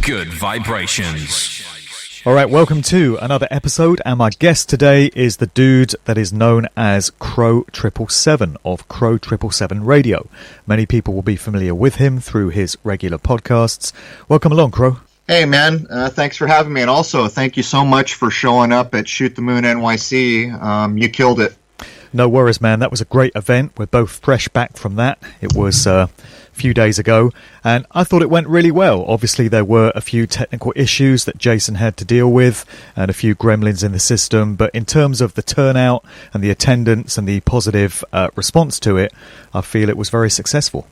good vibrations. All right, welcome to another episode, and my guest today is the dude that is known as Crrow 777 of Crrow 777 Radio. Many people will be familiar with him through his regular podcasts. Welcome along, Crrow. Hey, man. Thanks for having me, and also thank you so much for showing up at Shoot the Moon NYC. You killed it. No worries, man. That was a great event. We're both fresh back from that. It was a few days ago, and I thought it went really well. Obviously, there were a few technical issues that Jason had to deal with and a few gremlins in the system, but in terms of the turnout and the attendance and the positive response to it, I feel it was very successful.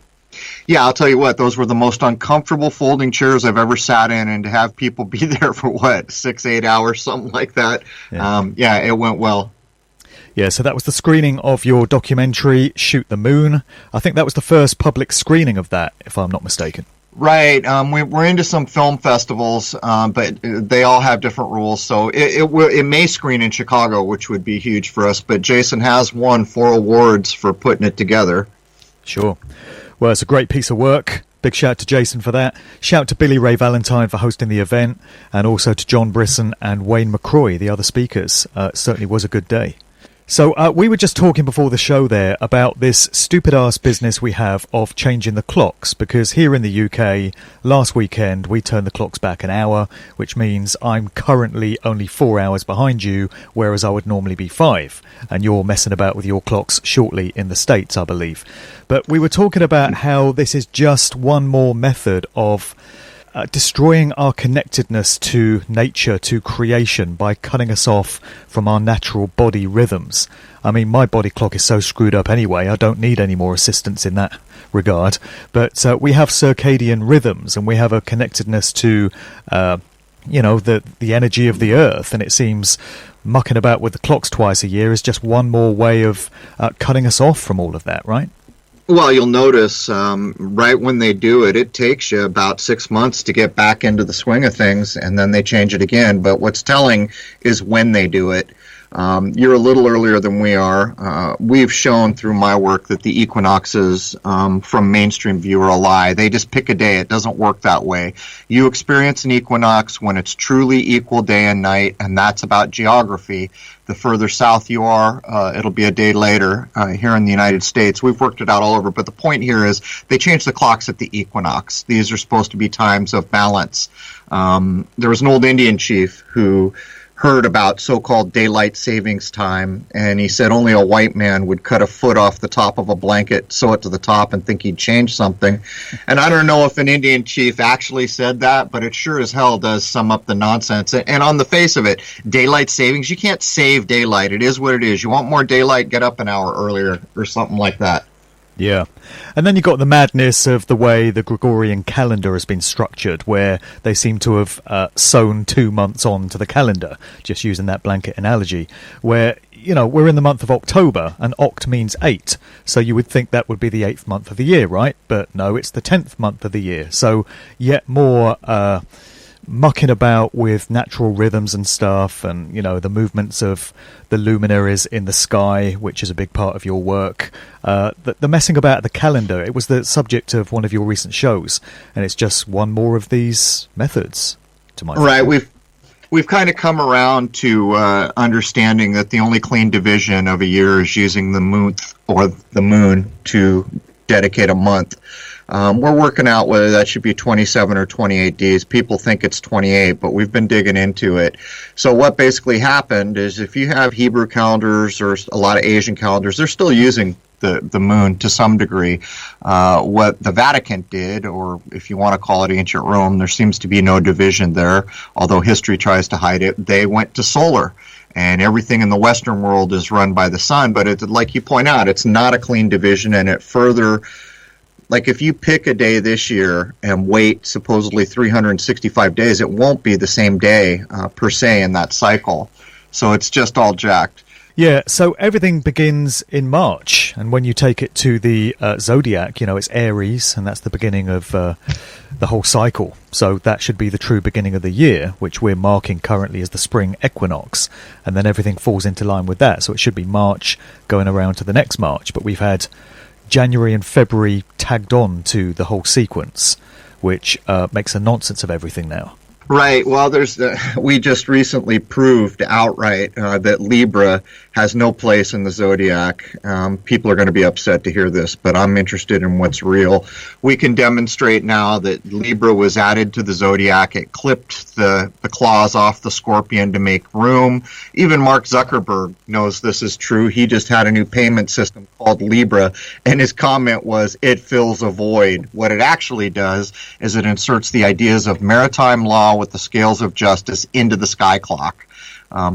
Yeah, I'll tell you what, those were the most uncomfortable folding chairs I've ever sat in, and to have people be there for, 6-8 hours, something like that, yeah, it went well. Yeah, so that was the screening of your documentary, Shoot the Moon. I think that was the first public screening of that, if I'm not mistaken. Right. We're into some film festivals, but they all have different rules. So it may screen in Chicago, which would be huge for us. But Jason has won 4 awards for putting it together. Sure. Well, it's a great piece of work. Big shout out to Jason for that. Shout out to Billy Ray Valentine for hosting the event, and also to John Brisson and Wayne McCroy, the other speakers. It certainly was a good day. So we were just talking before the show there about this stupid-ass business we have of changing the clocks, because here in the UK, last weekend, we turned the clocks back an hour, which means I'm currently only 4 hours behind you, whereas I would normally be 5. And you're messing about with your clocks shortly in the States, I believe. But we were talking about how this is just one more method of destroying our connectedness to nature, to creation, by cutting us off from our natural body rhythms. I mean, my body clock is so screwed up anyway, I don't need any more assistance in that regard. But we have circadian rhythms, and we have a connectedness to, the energy of the earth, and it seems mucking about with the clocks twice a year is just one more way of cutting us off from all of that, right? Well, you'll notice right when they do it, it takes you about 6 months to get back into the swing of things, and then they change it again. But what's telling is when they do it. You're a little earlier than we are. We've shown through my work that the equinoxes from mainstream view are a lie. They just pick a day. It doesn't work that way. You experience an equinox when it's truly equal day and night, and that's about geography. The further south you are, it'll be a day later here in the United States. We've worked it out all over, but the point here is they change the clocks at the equinox. These are supposed to be times of balance. There was an old Indian chief who heard about so-called daylight savings time, and he said only a white man would cut a foot off the top of a blanket, sew it to the top, and think he'd change something. And I don't know if an Indian chief actually said that, but it sure as hell does sum up the nonsense. And on the face of it, daylight savings, you can't save daylight. It is what it is. You want more daylight, get up an hour earlier or something like that. Yeah. And then you've got the madness of the way the Gregorian calendar has been structured, where they seem to have sewn 2 months on to the calendar, just using that blanket analogy, where, we're in the month of October, and Oct means 8. So you would think that would be the 8th month of the year, right? But no, it's the 10th month of the year. So yet more mucking about with natural rhythms and stuff, and the movements of the luminaries in the sky, which is a big part of your work. The messing about the calendar, it was the subject of one of your recent shows, and it's just one more of these methods, to my right we've kind of come around to understanding that the only clean division of a year is using the moon to dedicate a month. We're working out whether that should be 27 or 28 days. People think it's 28, but we've been digging into it. So what basically happened is if you have Hebrew calendars or a lot of Asian calendars, they're still using the moon to some degree. What the Vatican did, or if you want to call it ancient Rome, there seems to be no division there, although history tries to hide it. They went to solar. And everything in the Western world is run by the sun, but like you point out, it's not a clean division, and it further... Like if you pick a day this year and wait supposedly 365 days, it won't be the same day per se in that cycle. So it's just all jacked. Yeah, so everything begins in March, and when you take it to the zodiac, it's Aries, and that's the beginning of the whole cycle. So that should be the true beginning of the year, which we're marking currently as the spring equinox, and then everything falls into line with that. So it should be March going around to the next March, but we've had January and February tagged on to the whole sequence, which makes a nonsense of everything now. Right. Well, we just recently proved outright that Libra has no place in the zodiac. People are going to be upset to hear this, but I'm interested in what's real. We can demonstrate now that Libra was added to the zodiac. It clipped the claws off the scorpion to make room. Even Mark Zuckerberg knows this is true. He just had a new payment system called Libra, and his comment was, "It fills a void." What it actually does is it inserts the ideas of maritime law with the scales of justice into the sky clock.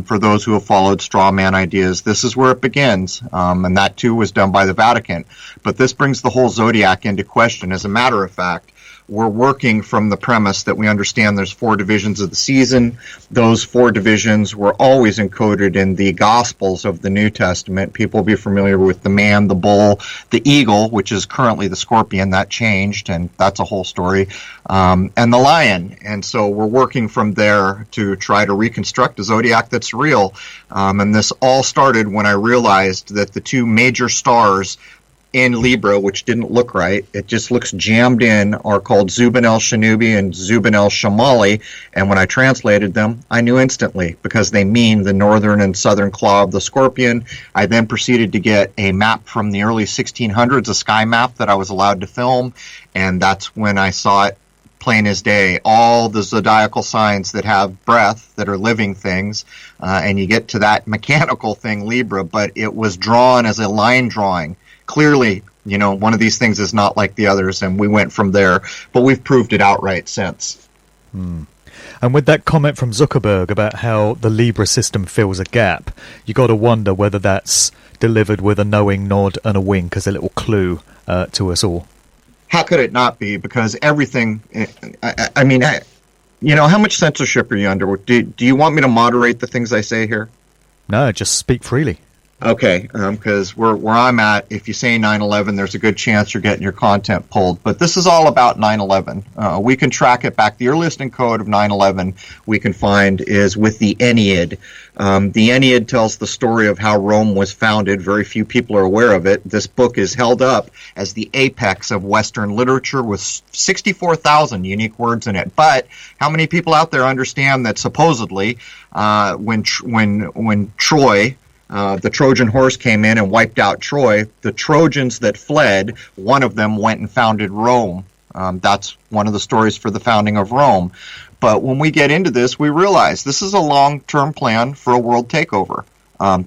For those who have followed straw man ideas, this is where it begins, and that too was done by the Vatican. But this brings the whole zodiac into question. As a matter of fact, we're working from the premise that we understand there's 4 divisions of the season. Those 4 divisions were always encoded in the Gospels of the New Testament. People will be familiar with the man, the bull, the eagle, which is currently the scorpion. That changed, and that's a whole story, and the lion. And so we're working from there to try to reconstruct a zodiac that's real. And this all started when I realized that the 2 major stars in Libra, which didn't look right, it just looks jammed in, are called Zubin el-Shanubi and Zubin el-Shamali, and when I translated them, I knew instantly, because they mean the northern and southern claw of the scorpion. I then proceeded to get a map from the early 1600s, a sky map that I was allowed to film, and that's when I saw it plain as day. All the zodiacal signs that have breath, that are living things, and you get to that mechanical thing, Libra, but it was drawn as a line drawing. Clearly, one of these things is not like the others, and we went from there, but we've proved it outright since. And with that comment from Zuckerberg about how the Libra system fills a gap, you got to wonder whether that's delivered with a knowing nod and a wink as a little clue to us all. How could it not be? Because everything, I mean, how much censorship are you under? Do you want me to moderate the things I say here? No, just speak freely. Okay, because where I'm at, if you say 9/11, there's a good chance you're getting your content pulled. But this is all about 9/11. We can track it back. The earliest encode of 9/11 we can find is with the Ennead. The Ennead tells the story of how Rome was founded. Very few people are aware of it. This book is held up as the apex of Western literature with 64,000 unique words in it. But how many people out there understand that supposedly when Troy, the Trojan horse, came in and wiped out Troy, the Trojans that fled, one of them went and founded Rome. That's one of the stories for the founding of Rome. But when we get into this, we realize this is a long-term plan for a world takeover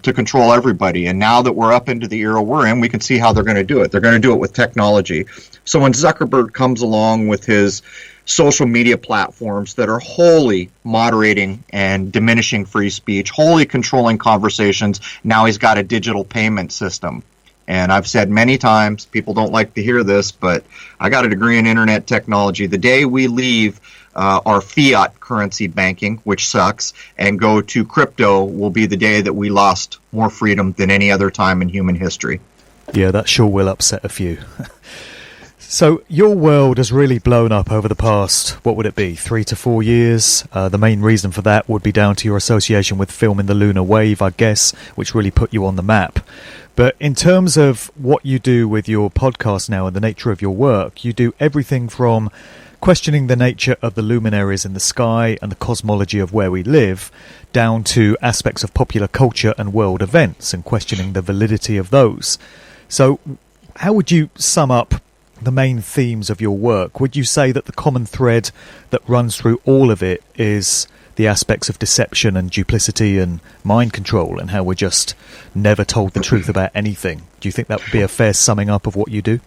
to control everybody. And now that we're up into the era we're in, we can see how they're going to do it. They're going to do it with technology. So when Zuckerberg comes along with his social media platforms that are wholly moderating and diminishing free speech, wholly controlling conversations, now he's got a digital payment system. And I've said many times, people don't like to hear this, but I got a degree in internet technology. The day we leave our fiat currency banking, which sucks, and go to crypto will be the day that we lost more freedom than any other time in human history. Yeah, that sure will upset a few. So your world has really blown up over the past, what would it be, 3 to 4 years? The main reason for that would be down to your association with filming the lunar wave, I guess, which really put you on the map. But in terms of what you do with your podcast now and the nature of your work, you do everything from questioning the nature of the luminaries in the sky and the cosmology of where we live, down to aspects of popular culture and world events and questioning the validity of those. So how would you sum up the main themes of your work? Would you say that the common thread that runs through all of it is the aspects of deception and duplicity and mind control, and how we're just never told the truth about anything? Do you think that would be a fair summing up of what you do?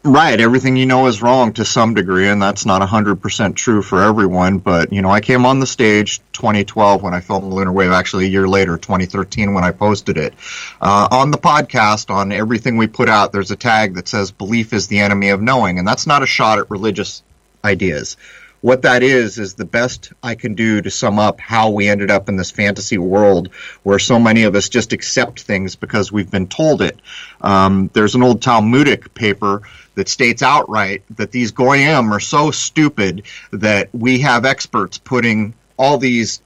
Right. Everything you know is wrong to some degree, and that's not 100% true for everyone. But, I came on the stage 2012 when I filmed the Lunar Wave, actually a year later, 2013 when I posted it. On the podcast, on everything we put out, there's a tag that says belief is the enemy of knowing, and that's not a shot at religious ideas. What that is the best I can do to sum up how we ended up in this fantasy world where so many of us just accept things because we've been told it. There's an old Talmudic paper that states outright that these goyim are so stupid that we have experts putting all these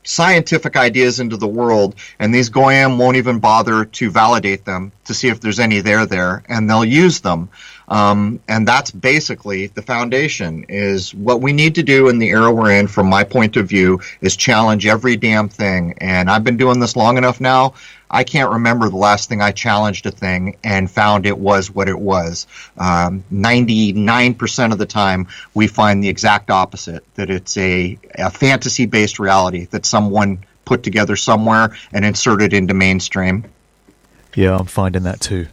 scientific ideas into the world, and these goyim won't even bother to validate them to see if there's any there, and they'll use them. And that's basically the foundation. Is what we need to do in the era we're in, from my point of view, is challenge every damn thing. And I've been doing this long enough now. I can't remember the last thing I challenged a thing and found it was what it was. 99% of the time, we find the exact opposite, that it's a fantasy-based reality that someone put together somewhere and inserted into mainstream. Yeah, I'm finding that too.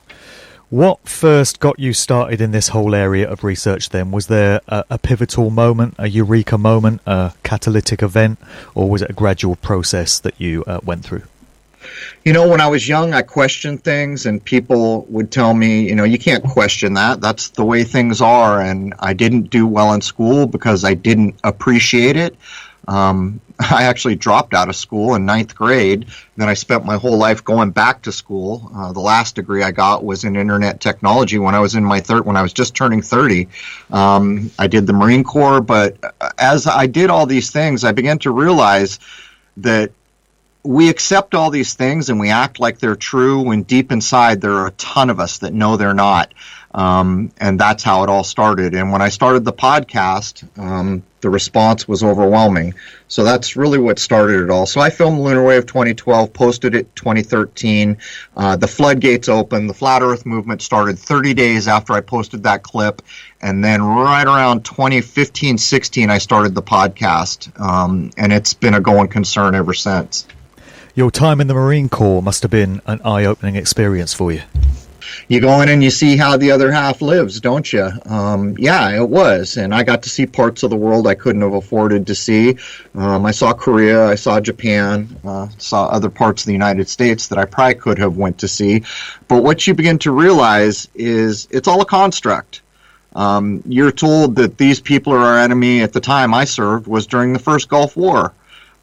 What first got you started in this whole area of research then? Was there a pivotal moment, a eureka moment, a catalytic event, or was it a gradual process that you went through? When I was young, I questioned things, and people would tell me, you can't question that. That's the way things are. And I didn't do well in school because I didn't appreciate it. I actually dropped out of school in 9th grade. Then I spent my whole life going back to school. The last degree I got was in internet technology when I was when I was just turning 30. I did the Marine Corps, but as I did all these things, I began to realize that we accept all these things and we act like they're true when deep inside there are a ton of us that know they're not. And that's how it all started. And when I started the podcast, the response was overwhelming. So that's really what started it all. So I filmed Lunar Wave 2012, posted it 2013. The floodgates opened. The Flat Earth movement started 30 days after I posted that clip. And then right around 2015-16, I started the podcast. And it's been a going concern ever since. Your time in the Marine Corps must have been an eye-opening experience for you. You go in and you see how the other half lives, don't you? Yeah, it was. And I got to see parts of the world I couldn't have afforded to see. I saw Korea, I saw Japan, saw other parts of the United States that I probably could have went to see. But what you begin to realize is it's all a construct. You're told that these people are our enemy. At the time I served was during the first Gulf War.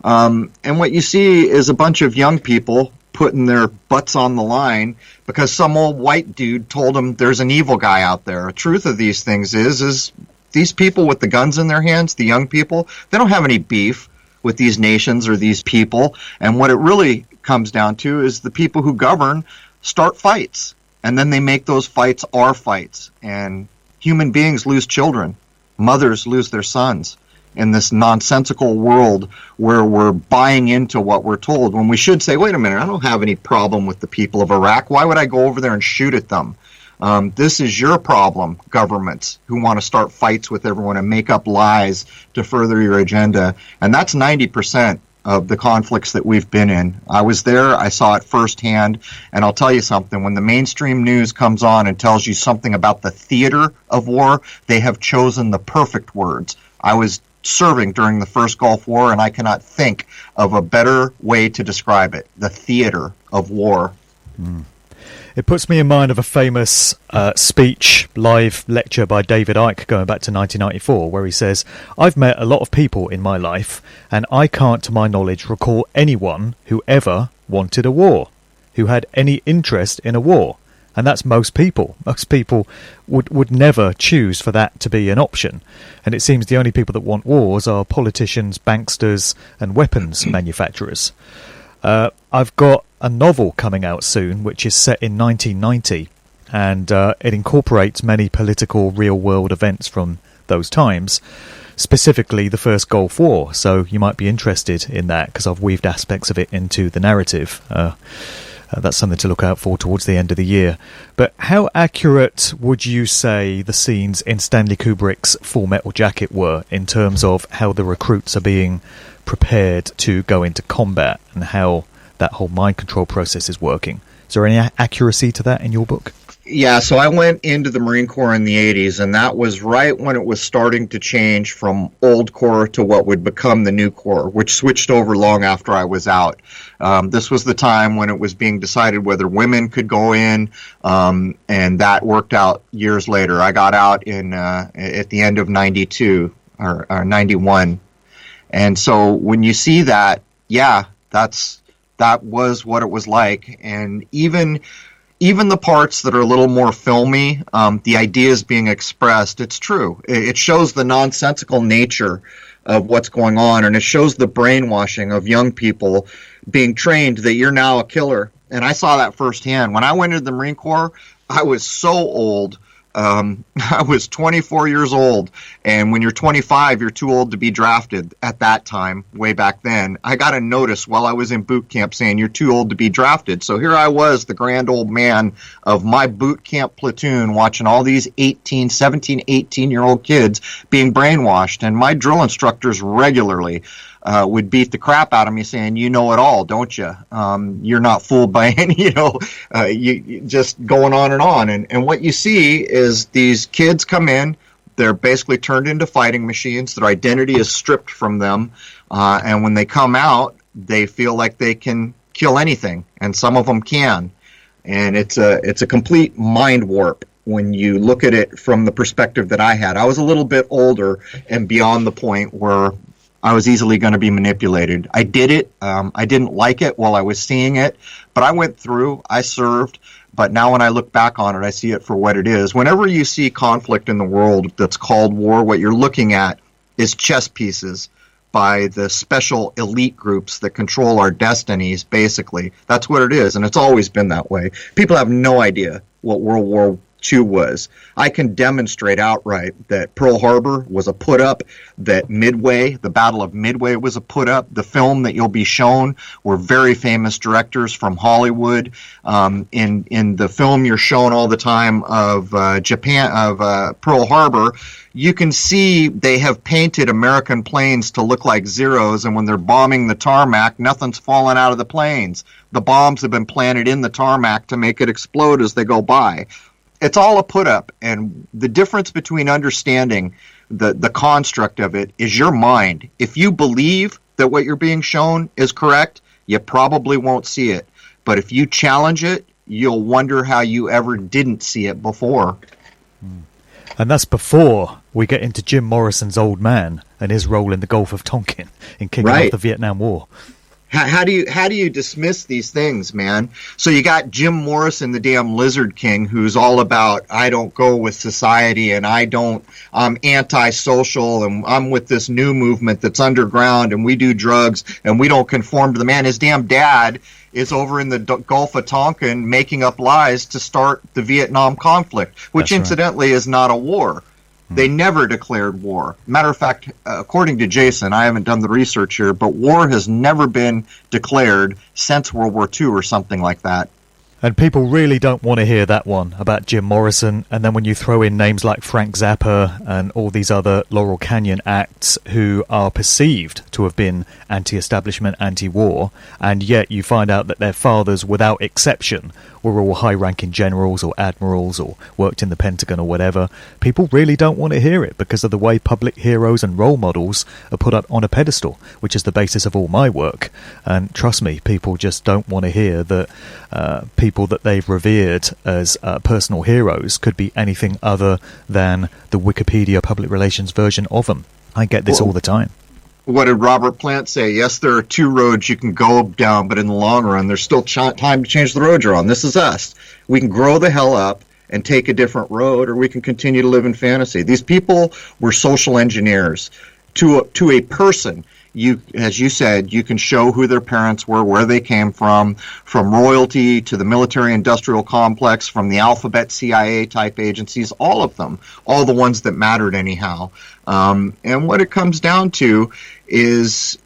And what you see is a bunch of young people putting their butts on the line because some old white dude told them there's an evil guy out there. The truth of these things is these people with the guns in their hands, the young people, they don't have any beef with these nations or these people. And what it really comes down to is the people who govern start fights. And then they make those fights our fights. And human beings lose children. Mothers lose their sons. In this nonsensical world where we're buying into what we're told, when we should say, wait a minute, I don't have any problem with the people of Iraq. Why would I go over there and shoot at them? This is your problem, governments who want to start fights with everyone and make up lies to further your agenda. And that's 90% of the conflicts that we've been in. I was there, I saw it firsthand, and I'll tell you something, when the mainstream news comes on and tells you something about the theater of war, they have chosen the perfect words. I was serving during the first Gulf War, and I cannot think of a better way to describe it, the theater of war. It puts me in mind of a famous speech, live lecture by David Icke going back to 1994, where he says, I've met a lot of people in my life, and I can't, to my knowledge, recall anyone who ever wanted a war, who had any interest in a war. And that's most people. Most people would never choose for that to be an option. And it seems the only people that want wars are politicians, banksters, and weapons manufacturers. I've got a novel coming out soon, which is set in 1990, and it incorporates many political real-world events from those times, specifically the first Gulf War. So you might be interested in that, because I've weaved aspects of it into the narrative. That's something to look out for towards the end of the year. But how accurate would you say the scenes in Stanley Kubrick's Full Metal Jacket were in terms of how the recruits are being prepared to go into combat and how that whole mind control process is working? Is there any accuracy to that in your book? Yeah, so I went into the Marine Corps in the 80s, and that was right when it was starting to change from old Corps to what would become the new Corps, which switched over long after I was out. This was the time when it was being decided whether women could go in, and that worked out years later. I got out at the end of 92 or 91. And so when you see that, yeah, that was what it was like. And even the parts that are a little more filmy, the ideas being expressed, it's true. It shows the nonsensical nature of what's going on, and it shows the brainwashing of young people being trained that you're now a killer. And I saw that firsthand. When I went into the Marine Corps, I was so old I was 24 years old, and when you're 25, you're too old to be drafted at that time, way back then. I got a notice while I was in boot camp saying you're too old to be drafted. So here I was, the grand old man of my boot camp platoon, watching all these 17, 18-year-old kids being brainwashed, and my drill instructors regularly would beat the crap out of me saying, you know it all, don't you? You're not fooled by any, you just going on and on. And what you see is these kids come in, they're basically turned into fighting machines. Their identity is stripped from them. And when they come out, they feel like they can kill anything. And some of them can. And it's a complete mind warp when you look at it from the perspective that I had. I was a little bit older and beyond the point where I was easily going to be manipulated. I did it. I didn't like it while I was seeing it, but I went through, I served, but now when I look back on it, I see it for what it is. Whenever you see conflict in the world that's called war, what you're looking at is chess pieces by the special elite groups that control our destinies, basically. That's what it is, and it's always been that way. People have no idea what World War II was. I can demonstrate outright that Pearl Harbor was a put-up, that Midway, the Battle of Midway, was a put-up. The film that you'll be shown were very famous directors from Hollywood. In the film you're shown all the time of Pearl Harbor, you can see they have painted American planes to look like zeros, and when they're bombing the tarmac, nothing's falling out of the planes. The bombs have been planted in the tarmac to make it explode as they go by. It's all a put-up, and the difference between understanding the construct of it is your mind. If you believe that what you're being shown is correct, you probably won't see it. But if you challenge it, you'll wonder how you ever didn't see it before. And that's before we get into Jim Morrison's old man and his role in the Gulf of Tonkin in kicking off the Vietnam War. How do you dismiss these things, man? So you got Jim Morrison, the damn Lizard King, who's all about, I don't go with society, and I'm anti-social, and I'm with this new movement that's underground, and we do drugs, and we don't conform to the man. His damn dad is over in the Gulf of Tonkin making up lies to start the Vietnam conflict, which incidentally is not a war. They never declared war. Matter of fact, according to Jason, I haven't done the research here, but war has never been declared since World War II or something like that. And people really don't want to hear that one about Jim Morrison. And then when you throw in names like Frank Zappa and all these other Laurel Canyon acts who are perceived to have been anti-establishment, anti-war, and yet you find out that their fathers, without exception, were all high-ranking generals or admirals or worked in the Pentagon or whatever, people really don't want to hear it because of the way public heroes and role models are put up on a pedestal, which is the basis of all my work. And trust me, people just don't want to hear that people that they've revered as personal heroes could be anything other than the Wikipedia public relations version of them. I get this all the time. What did Robert Plant say? Yes, there are two roads you can go down, but in the long run, there's still time to change the road you're on. This is us. We can grow the hell up and take a different road, or we can continue to live in fantasy. These people were social engineers. To a person, as you said, you can show who their parents were, where they came from royalty to the military-industrial complex, from the alphabet CIA-type agencies, all of them, all the ones that mattered anyhow. And what it comes down to is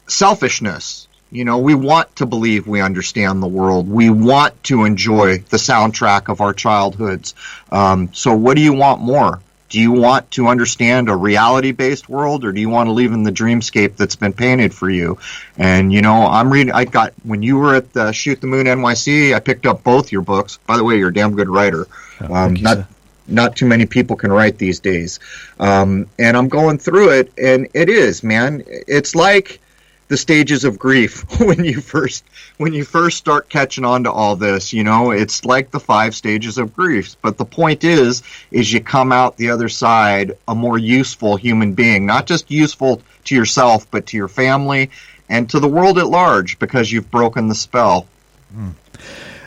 selfishness. You know, we want to believe we understand the world. We want to enjoy the soundtrack of our childhoods. So what do you want more? Do you want to understand a reality-based world, or do you want to live in the dreamscape that's been painted for you? And, you know, when you were at the Shoot the Moon NYC, I picked up both your books. By the way, you're a damn good writer. Not too many people can write these days. And I'm going through it, and it is, man. It's like the stages of grief when you first start catching on to all this. You know, it's like the 5 stages of grief. But the point is you come out the other side a more useful human being, not just useful to yourself, but to your family and to the world at large, because you've broken the spell.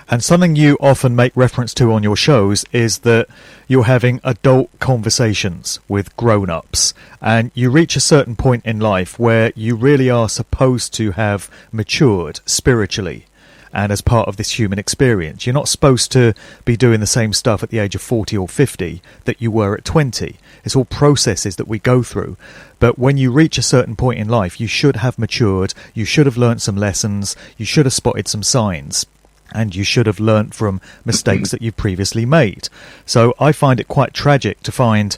And something you often make reference to on your shows is that you're having adult conversations with grown-ups, and you reach a certain point in life where you really are supposed to have matured spiritually. and as part of this human experience. You're not supposed to be doing the same stuff at the age of 40 or 50 that you were at 20. It's all processes that we go through. But when you reach a certain point in life, you should have matured, you should have learnt some lessons, you should have spotted some signs, and you should have learnt from mistakes that you've previously made. So I find it quite tragic to find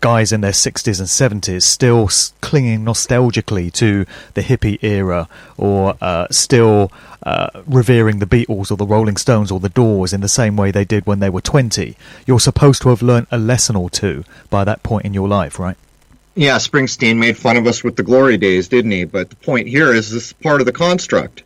guys in their 60s and 70s still clinging nostalgically to the hippie era, or still revering the Beatles or the Rolling Stones or the Doors in the same way they did when they were 20. You're supposed to have learnt a lesson or two by that point in your life, right? Yeah, Springsteen made fun of us with the glory days, didn't he? But the point here is this is part of the construct.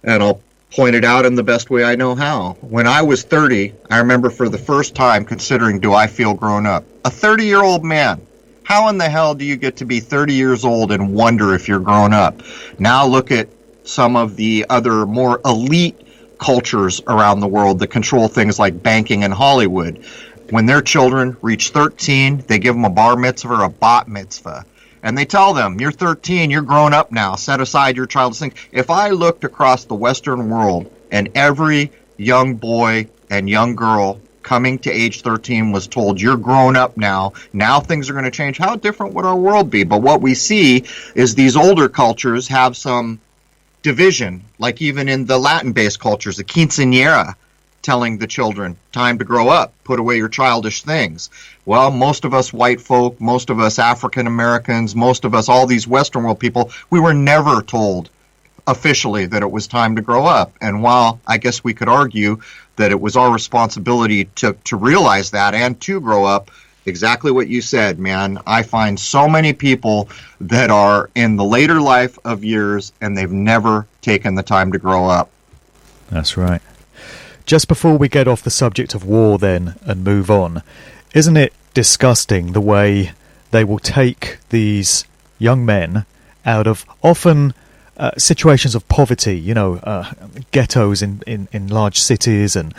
And I'll point it out in the best way I know how. When I was 30, I remember for the first time considering, do I feel grown up? A 30-year-old man. How in the hell do you get to be 30 years old and wonder if you're grown up? Now look at some of the other more elite cultures around the world that control things like banking and Hollywood. When their children reach 13, they give them a bar mitzvah or a bat mitzvah. And they tell them, you're 13, you're grown up now, set aside your childish things. If I looked across the Western world and every young boy and young girl coming to age 13 was told, you're grown up now things are going to change, how different would our world be? But what we see is these older cultures have some division, like even in the Latin-based cultures, the quinceañera, telling the children, time to grow up, put away your childish things. Well, most of us white folk, most of us African Americans, most of us, all these Western world people, we were never told officially that it was time to grow up. And while I guess we could argue that it was our responsibility to realize that and to grow up, exactly what you said, man. I find so many people that are in the later life of years and they've never taken the time to grow up. That's right. Just before we get off the subject of war then and move on, isn't it disgusting the way they will take these young men out of often situations of poverty, ghettos in large cities, and,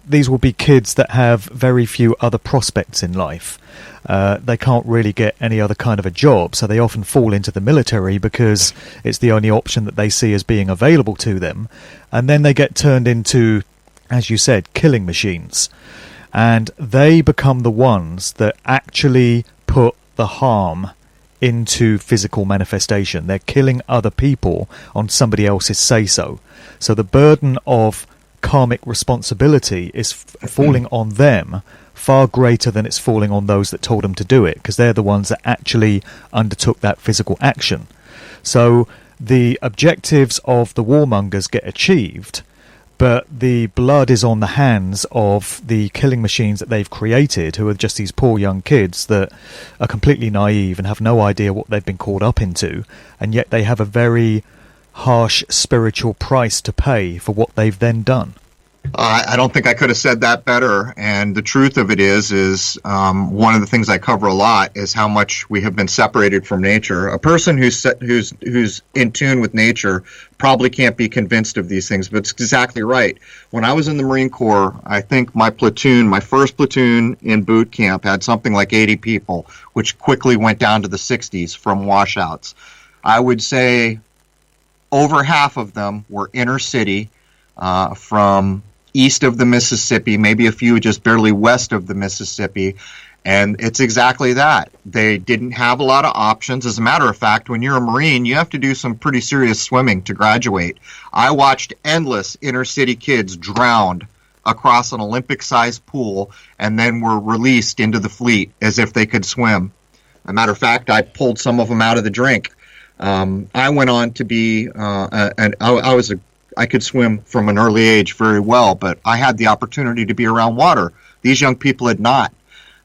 these will be kids that have very few other prospects in life. They can't really get any other kind of a job, so they often fall into the military because it's the only option that they see as being available to them. And then they get turned into, as you said, killing machines. And they become the ones that actually put the harm into physical manifestation. They're killing other people on somebody else's say-so. So the burden of karmic responsibility is falling on them far greater than it's falling on those that told them to do it, because they're the ones that actually undertook that physical action. So the objectives of the warmongers get achieved, but the blood is on the hands of the killing machines that they've created, who are just these poor young kids that are completely naive and have no idea what they've been caught up into, and yet they have a very harsh spiritual price to pay for what they've then done. I don't think I could have said that better. And the truth of it is one of the things I cover a lot is how much we have been separated from nature. A person who's in tune with nature probably can't be convinced of these things, but it's exactly right. When I was in the Marine Corps, I think my first platoon in boot camp had something like 80 people, which quickly went down to the 60s from washouts. I would say over half of them were inner city, from east of the Mississippi, maybe a few just barely west of the Mississippi. And it's exactly that. They didn't have a lot of options. As a matter of fact, when you're a Marine, you have to do some pretty serious swimming to graduate. I watched endless inner city kids drowned across an Olympic-sized pool and then were released into the fleet as if they could swim. As a matter of fact, I pulled some of them out of the drink. I went on to be, I could swim from an early age very well, but I had the opportunity to be around water. These young people had not.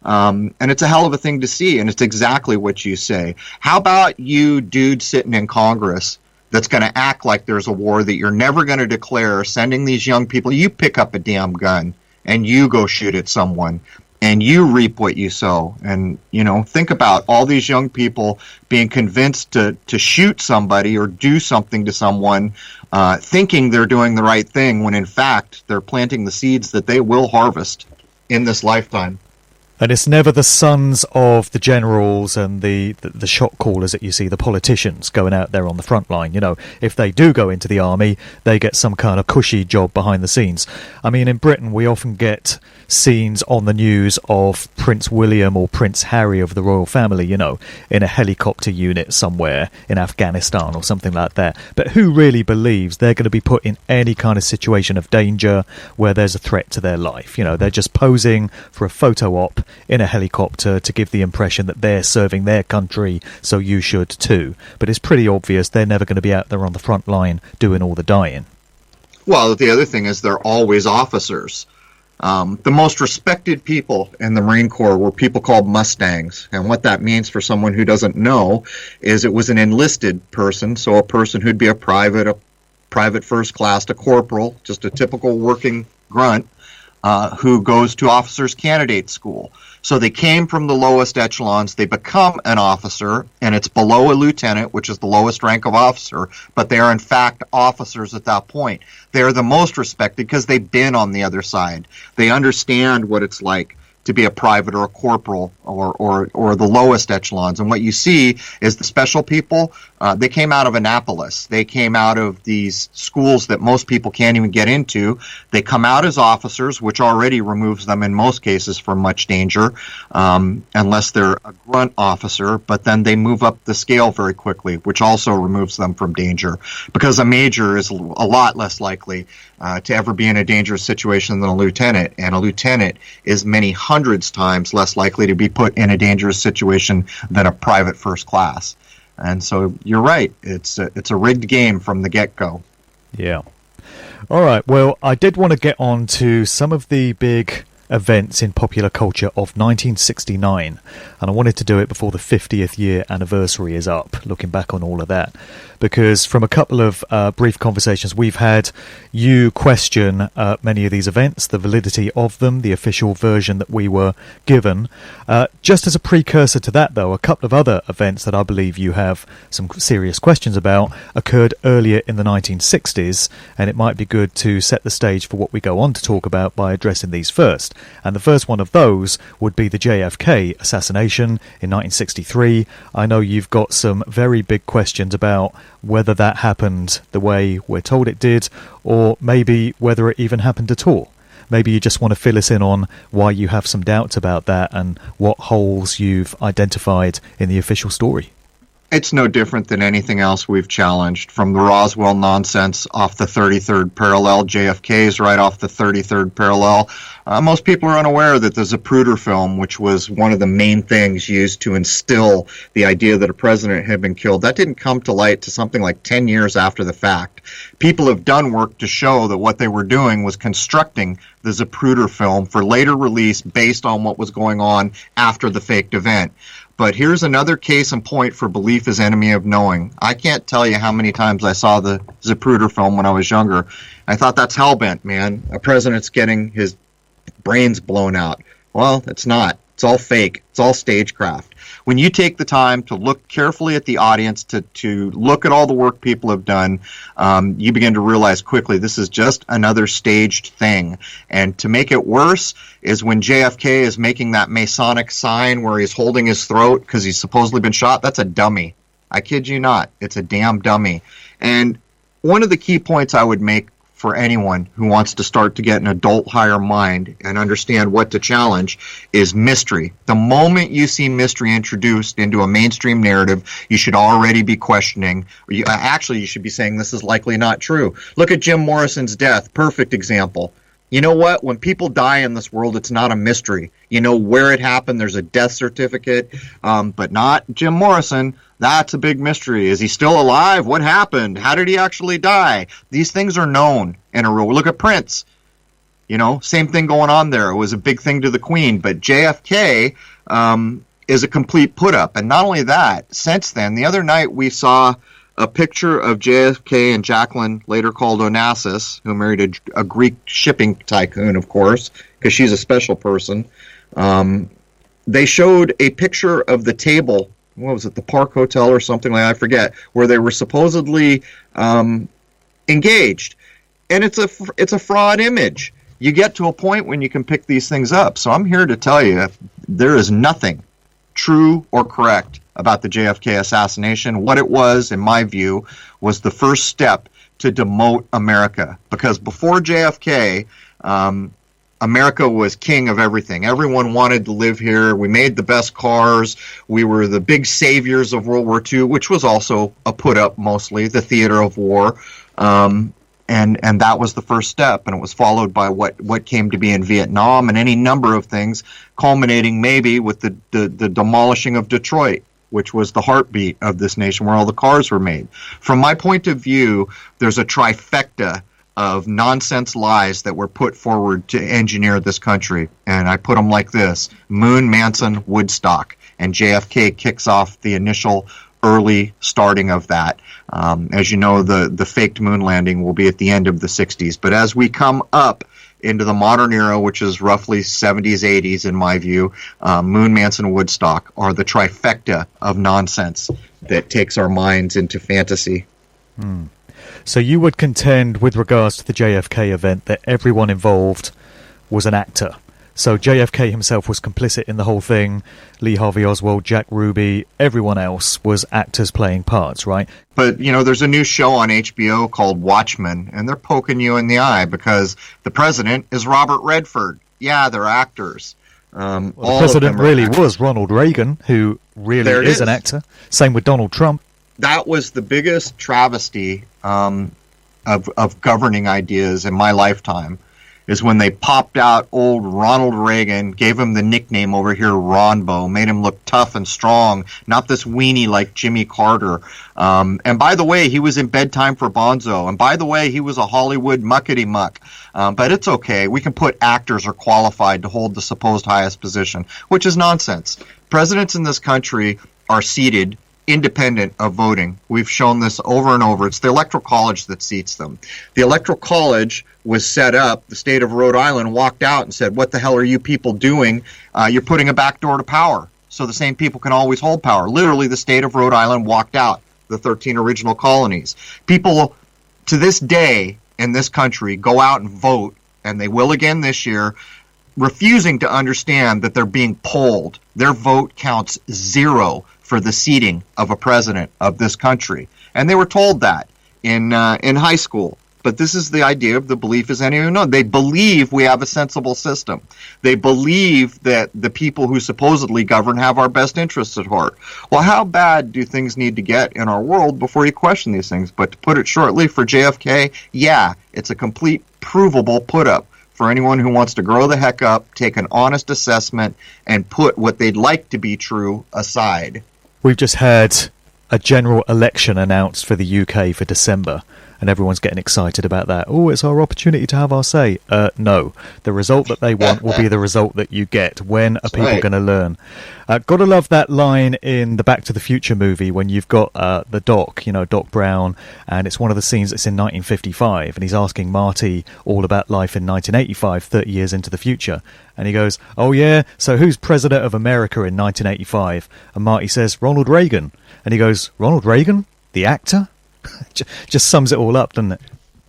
And it's a hell of a thing to see, and it's exactly what you say. How about you dude sitting in Congress that's going to act like there's a war that you're never going to declare, sending these young people, you pick up a damn gun and you go shoot at someone and you reap what you sow. And, think about all these young people being convinced to shoot somebody or do something to someone, thinking they're doing the right thing when in fact they're planting the seeds that they will harvest in this lifetime. And it's never the sons of the generals and the shot callers that you see, the politicians going out there on the front line. You know, if they do go into the army, they get some kind of cushy job behind the scenes. I mean, in Britain, we often get scenes on the news of Prince William or Prince Harry of the royal family, you know, in a helicopter unit somewhere in Afghanistan or something like that. But who really believes they're going to be put in any kind of situation of danger where there's a threat to their life? You know, they're just posing for a photo op in a helicopter to give the impression that they're serving their country, so you should too. But it's pretty obvious they're never going to be out there on the front line doing all the dying. Well, the other thing is they're always officers. The most respected people in the Marine Corps were people called Mustangs. And what that means for someone who doesn't know is it was an enlisted person, so a person who'd be a private first class, a corporal, just a typical working grunt, who goes to officers candidate school. So they came from the lowest echelons, they become an officer, and it's below a lieutenant, which is the lowest rank of officer, but they are in fact officers at that point. They're the most respected because they've been on the other side. They understand what it's like to be a private or a corporal or the lowest echelons. And what you see is the special people, they came out of Annapolis. They came out of these schools that most people can't even get into. They come out as officers, which already removes them in most cases from much danger, unless they're a grunt officer, but then they move up the scale very quickly, which also removes them from danger, because a major is a lot less likely to ever be in a dangerous situation than a lieutenant, and a lieutenant is many hundreds times less likely to be put in a dangerous situation than a private first class. And so you're right, it's a rigged game from the get-go. Yeah. All right, well, I did want to get on to some of the big events in popular culture of 1969, and I wanted to do it before the 50th year anniversary is up, looking back on all of that, because from a couple of brief conversations we've had, you question many of these events, the validity of them, the official version that we were given. Just as a precursor to that, though, a couple of other events that I believe you have some serious questions about occurred earlier in the 1960s, and it might be good to set the stage for what we go on to talk about by addressing these first. And the first one of those would be the JFK assassination in 1963. I know you've got some very big questions about whether that happened the way we're told it did, or maybe whether it even happened at all. Maybe you just want to fill us in on why you have some doubts about that and what holes you've identified in the official story. It's no different than anything else we've challenged, from the Roswell nonsense off the 33rd parallel, JFK's right off the 33rd parallel. Most people are unaware that the Zapruder film, which was one of the main things used to instill the idea that a president had been killed, that didn't come to light to something like 10 years after the fact. People have done work to show that what they were doing was constructing the Zapruder film for later release based on what was going on after the faked event. But here's another case in point for belief is enemy of knowing. I can't tell you how many times I saw the Zapruder film when I was younger. I thought, that's hellbent, man. A president's getting his brains blown out. Well, it's not. It's all fake. It's all stagecraft. When you take the time to look carefully at the audience, to look at all the work people have done, you begin to realize quickly this is just another staged thing. And to make it worse is when JFK is making that Masonic sign where he's holding his throat because he's supposedly been shot. That's a dummy. I kid you not. It's a damn dummy. And one of the key points I would make for anyone who wants to start to get an adult higher mind and understand what to challenge is mystery. The moment you see mystery introduced into a mainstream narrative, you should already be questioning. You should be saying this is likely not true. Look at Jim Morrison's death. Perfect example. You know what? When people die in this world, it's not a mystery. You know where it happened. There's a death certificate, but not Jim Morrison. That's a big mystery. Is he still alive? What happened? How did he actually die? These things are known in a row. Look at Prince. You know, same thing going on there. It was a big thing to the Queen. But JFK is a complete put-up. And not only that, since then, the other night we saw a picture of JFK and Jacqueline, later called Onassis, who married a Greek shipping tycoon, of course, because she's a special person. They showed a picture of the table, what was it, the Park Hotel or something like that, I forget, where they were supposedly engaged. And it's a fraud image. you get to a point when you can pick these things up. So I'm here to tell you there is nothing true or correct about the JFK assassination. What it was, in my view, was the first step to demote America. Because before JFK, America was king of everything. Everyone wanted to live here. We made the best cars. We were the big saviors of World War II, which was also a put-up mostly, the theater of war. And that was the first step, and it was followed by what came to be in Vietnam and any number of things, culminating maybe with the demolishing of Detroit, which was the heartbeat of this nation where all the cars were made. From my point of view, there's a trifecta of nonsense lies that were put forward to engineer this country, and I put them like this: Moon, Manson, Woodstock, and JFK kicks off the initial early starting of that. As you know, the faked moon landing will be at the end of the 60s. But as we come up into the modern era, which is roughly 70s, 80s, in my view, Moon, Manson, Woodstock are the trifecta of nonsense that takes our minds into fantasy. So you would contend, with regards to the JFK event, that everyone involved was an actor. So JFK himself was complicit in the whole thing. Lee Harvey Oswald, Jack Ruby, everyone else was actors playing parts, right? But, you know, there's a new show on HBO called Watchmen, and they're poking you in the eye because the president is Robert Redford. Yeah, they're actors. The president really was Ronald Reagan, who really is an actor. Same with Donald Trump. That was the biggest travesty of governing ideas in my lifetime, is when they popped out old Ronald Reagan, gave him the nickname over here, Ronbo, made him look tough and strong, not this weenie like Jimmy Carter. And by the way, he was in Bedtime for Bonzo. And by the way, he was a Hollywood muckety-muck. But it's okay. We can put actors are qualified to hold the supposed highest position, which is nonsense. Presidents in this country are seated independent of voting. We've shown this over and over. It's the Electoral College that seats them. The Electoral College was set up. The state of Rhode Island walked out and said, what the hell are you people doing? You're putting a backdoor to power so the same people can always hold power. Literally, the state of Rhode Island walked out, the 13 original colonies. People to this day in this country go out and vote, and they will again this year, refusing to understand that they're being polled. Their vote counts 0 for the seating of a president of this country. And they were told that in high school. But this is the idea of the belief, as anyone knows. They believe we have a sensible system. They believe that the people who supposedly govern have our best interests at heart. Well, how bad do things need to get in our world before you question these things? But to put it shortly, for JFK, yeah, it's a complete provable put-up for anyone who wants to grow the heck up, take an honest assessment, and put what they'd like to be true aside. We've just had a general election announced for the UK for December, and everyone's getting excited about that. Oh, it's our opportunity to have our say. No. The result that they want will be the result that you get. When are people going to learn? Gotta love that line in the Back to the Future movie when you've got the Doc, Doc Brown, and it's one of the scenes that's in 1955, and he's asking Marty all about life in 1985, 30 years into the future. And he goes, oh yeah, so who's president of America in 1985? And Marty says, Ronald Reagan. And he goes, Ronald Reagan? The actor? Just sums it all up, doesn't it?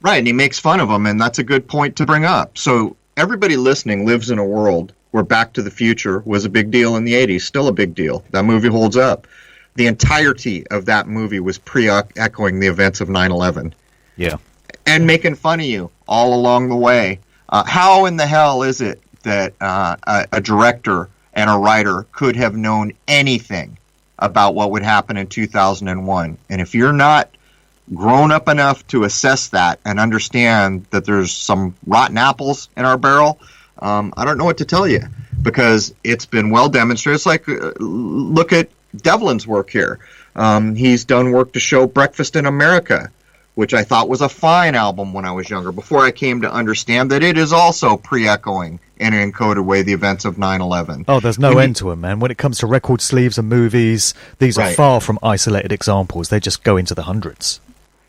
Right, and he makes fun of him, and that's a good point to bring up. So everybody listening lives in a world where Back to the Future was a big deal in the 80s, still a big deal. That movie holds up. The entirety of that movie was pre-echoing the events of 9/11. Yeah. And making fun of you all along the way. How in the hell is it that a director and a writer could have known anything about what would happen in 2001? And if you're not grown up enough to assess that and understand that there's some rotten apples in our barrel, I don't know what to tell you, because it's been well demonstrated. It's like, look at Devlin's work here. He's done work to show Breakfast in America, which I thought was a fine album when I was younger, before I came to understand that it is also pre-echoing in an encoded way the events of 9/11. Oh, there's no end to them, man. When it comes to record sleeves and movies, these are far from isolated examples. They just go into the hundreds.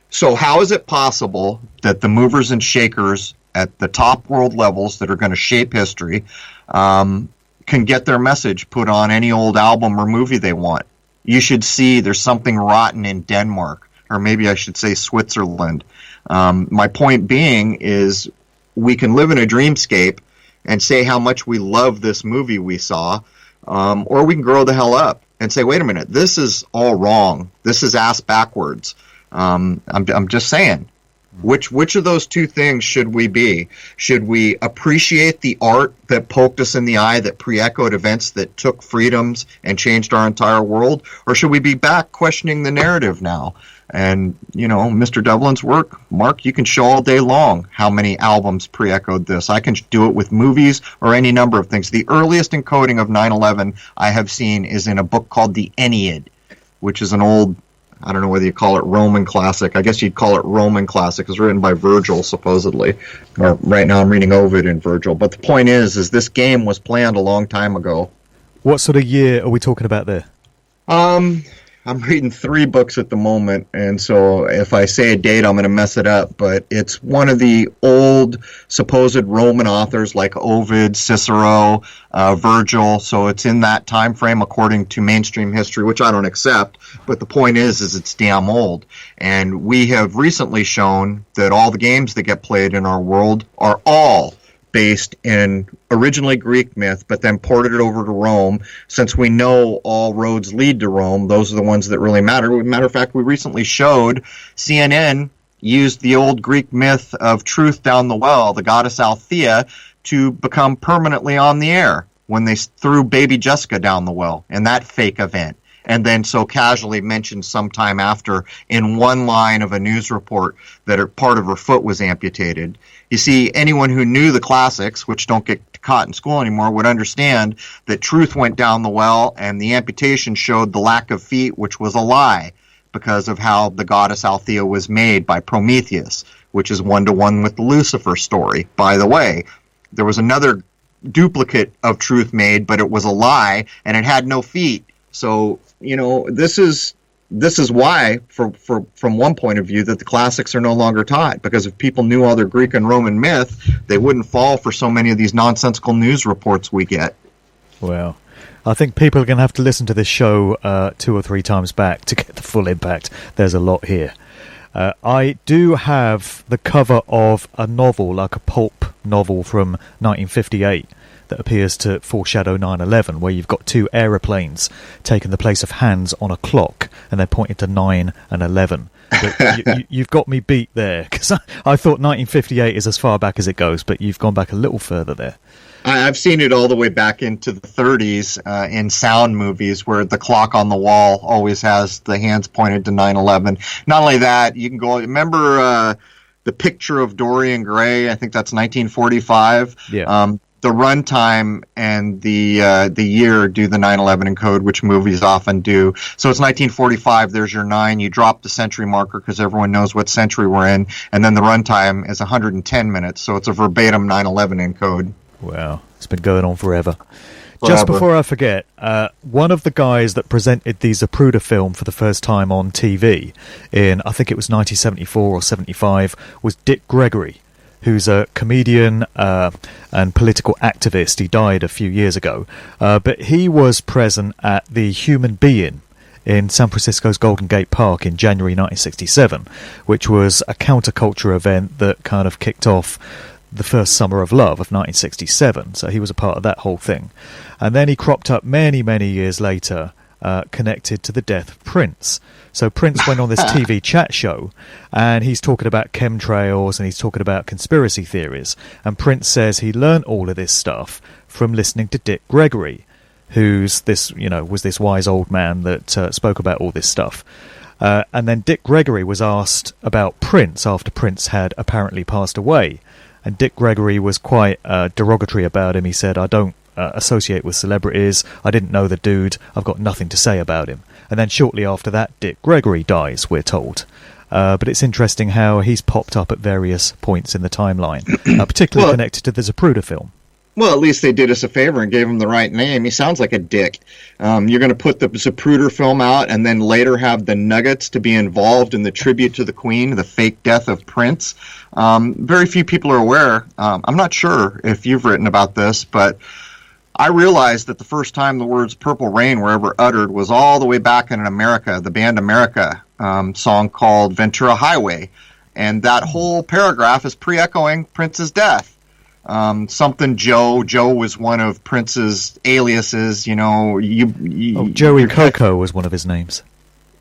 So how is it possible that the movers and shakers at the top world levels that are going to shape history can get their message put on any old album or movie they want? You should see there's something rotten in Denmark, or maybe I should say Switzerland. My point being is, we can live in a dreamscape and say how much we love this movie we saw, or we can grow the hell up and say, wait a minute, this is all wrong. This is ass backwards. I'm just saying. Which of those two things should we be? Should we appreciate the art that poked us in the eye, that pre-echoed events that took freedoms and changed our entire world? Or should we be back questioning the narrative now? And, Mr. Dublin's work, Mark, you can show all day long how many albums pre-echoed this. I can do it with movies or any number of things. The earliest encoding of 9/11 I have seen is in a book called the Aeneid, which is an old, I don't know whether you call it Roman classic. I guess you'd call it Roman classic. It's written by Virgil, supposedly. Or right now I'm reading Ovid and Virgil. But the point is this game was planned a long time ago. What sort of year are we talking about there? I'm reading 3 books at the moment, and so if I say a date, I'm going to mess it up. But it's one of the old supposed Roman authors like Ovid, Cicero, Virgil. So it's in that time frame according to mainstream history, which I don't accept. But the point is it's damn old. And we have recently shown that all the games that get played in our world are all based in originally Greek myth, but then ported it over to Rome. Since we know all roads lead to Rome, those are the ones that really matter. Matter of fact, we recently showed CNN used the old Greek myth of truth down the well, the goddess Althea, to become permanently on the air when they threw baby Jessica down the well in that fake event. And then so casually mentioned sometime after in one line of a news report that part of her foot was amputated. You see, anyone who knew the classics, which don't get caught in school anymore, would understand that truth went down the well and the amputation showed the lack of feet, which was a lie because of how the goddess Althea was made by Prometheus, which is one-to-one with the Lucifer story. By the way, there was another duplicate of truth made, but it was a lie and it had no feet. So, this is why, from one point of view, that the classics are no longer taught. Because if people knew all their Greek and Roman myth, they wouldn't fall for so many of these nonsensical news reports we get. Well, I think people are going to have to listen to this show 2 or 3 times back to get the full impact. There's a lot here. I do have the cover of a novel, like a pulp novel from 1958. That appears to foreshadow 9/11, where you've got 2 aeroplanes taking the place of hands on a clock, and they're pointing to 9 and 11. But you've got me beat there, because I thought 1958 is as far back as it goes, but you've gone back a little further there. I've seen it all the way back into the 30s in sound movies, where the clock on the wall always has the hands pointed to 9/11. Not only that, you can go. Remember the picture of Dorian Gray? I think that's 1945. Yeah. The runtime and the year do the 9/11 encode, which movies often do. So it's 1945. There's your 9. You drop the century marker because everyone knows what century we're in, and then the runtime is 110 minutes. So it's a verbatim 9/11 encode. Wow, it's been going on forever. Just before I forget, one of the guys that presented the Zapruder film for the first time on TV in, I think it was 1974 or 75, was Dick Gregory, who's a comedian and political activist. He died a few years ago. But he was present at the Human Being in San Francisco's Golden Gate Park in January 1967, which was a counterculture event that kind of kicked off the first Summer of Love of 1967. So he was a part of that whole thing. And then he cropped up many, many years later, connected to the death of Prince. So Prince went on this TV chat show, and he's talking about chemtrails, and he's talking about conspiracy theories. And Prince says he learned all of this stuff from listening to Dick Gregory, who's this, was this wise old man that spoke about all this stuff. And then Dick Gregory was asked about Prince after Prince had apparently passed away. And Dick Gregory was quite derogatory about him. He said, I don't associate with celebrities. I didn't know the dude. I've got nothing to say about him. And then shortly after that, Dick Gregory dies, we're told. But it's interesting how he's popped up at various points in the timeline, particularly connected to the Zapruder film. Well, at least they did us a favor and gave him the right name. He sounds like a dick. You're going to put the Zapruder film out and then later have the Nuggets to be involved in the tribute to the Queen, the fake death of Prince. Very few people are aware. I'm not sure if you've written about this, but I realized that the first time the words Purple Rain were ever uttered was all the way back in America, the band America song called Ventura Highway. And that whole paragraph is pre-echoing Prince's death. Something Joe. Joe was one of Prince's aliases. Joey Coco was one of his names.